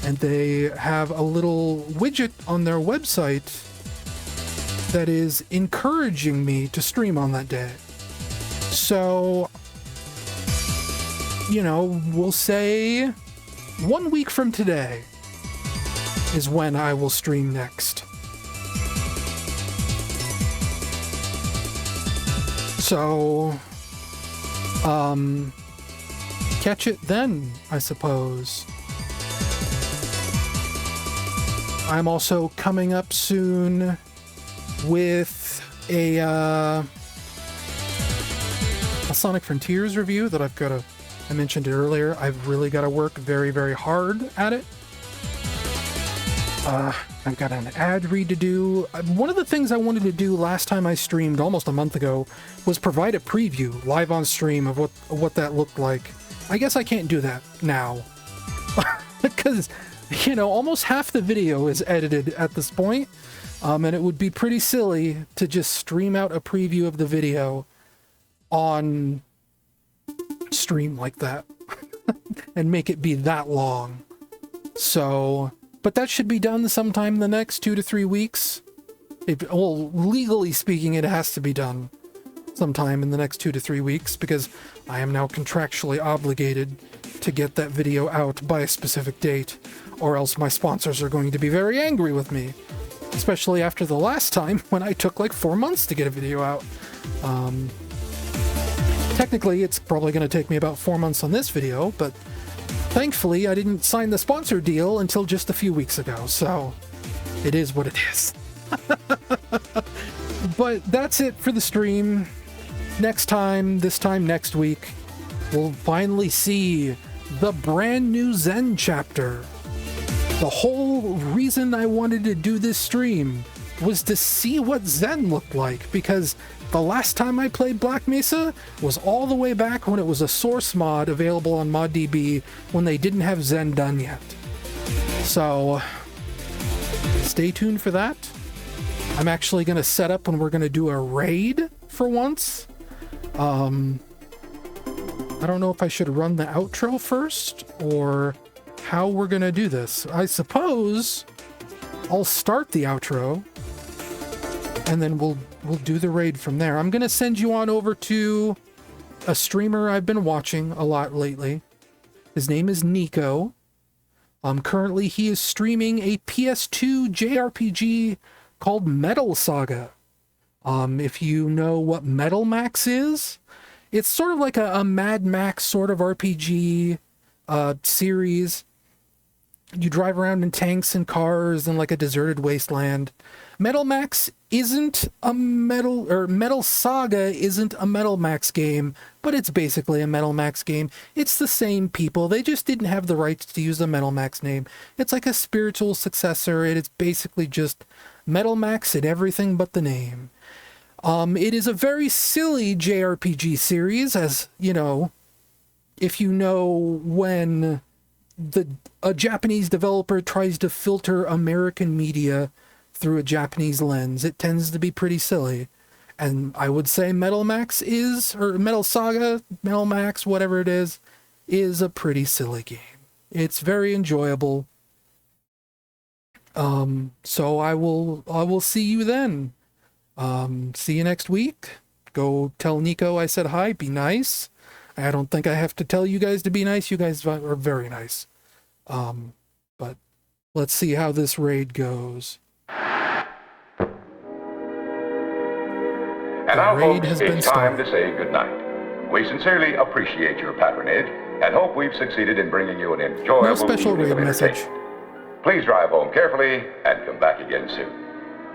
and they have a little widget on their website that is encouraging me to stream on that day. So, we'll say 1 week from today is when I will stream next. So, catch it then, I suppose. I'm also coming up soon with a Sonic Frontiers review that I mentioned it earlier. I've really got to work very, very hard at it. I've got an ad read to do. One of the things I wanted to do last time I streamed almost a month ago was provide a preview live on stream of what that looked like. I guess I can't do that now. Because, almost half the video is edited at this point. And it would be pretty silly to just stream out a preview of the video on stream like that and make it be that long. So, but that should be done sometime in the next 2 to 3 weeks. Legally speaking, it has to be done sometime in the next 2 to 3 weeks because I am now contractually obligated to get that video out by a specific date, or else my sponsors are going to be very angry with me. Especially after the last time when I took like 4 months to get a video out. Technically, it's probably going to take me about 4 months on this video, but thankfully I didn't sign the sponsor deal until just a few weeks ago, so it is what it is. But that's it for the stream. This time next week, we'll finally see the brand new Zen chapter. The whole reason I wanted to do this stream was to see what Zen looked like, because the last time I played Black Mesa was all the way back when it was a source mod available on ModDB when they didn't have Zen done yet. So, stay tuned for that. I'm actually going to set up and we're going to do a raid for once. I don't know if I should run the outro first or how we're going to do this. I suppose I'll start the outro and then we'll do the raid from there. I'm going to send you on over to a streamer I've been watching a lot lately. His name is Nico. Currently he is streaming a PS2 JRPG called Metal Saga. If you know what Metal Max is, it's sort of like a Mad Max sort of RPG series. You drive around in tanks and cars in like a deserted wasteland. Metal Max isn't a Metal Saga isn't a Metal Max game, but it's basically a Metal Max game. It's the same people. They just didn't have the rights to use the Metal Max name. It's like a spiritual successor. It's basically just Metal Max and everything but the name. It is a very silly JRPG series, as you know, if you know when a Japanese developer tries to filter American media through a Japanese lens, it tends to be pretty silly. And I would say Metal Max or Metal Saga, Metal Max, whatever it is a pretty silly game. It's very enjoyable. So I will see you then. See you next week. Go tell Nico I said hi, be nice. I don't think I have to tell you guys to be nice. You guys are very nice. But let's see how this raid goes. And now, folks, it's time to say goodnight. We sincerely appreciate your patronage and hope we've succeeded in bringing you an enjoyable No special evening raid of message. entertainment. Please drive home carefully and come back again soon.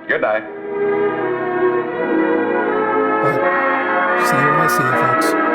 Good night. But see you when I see you, folks.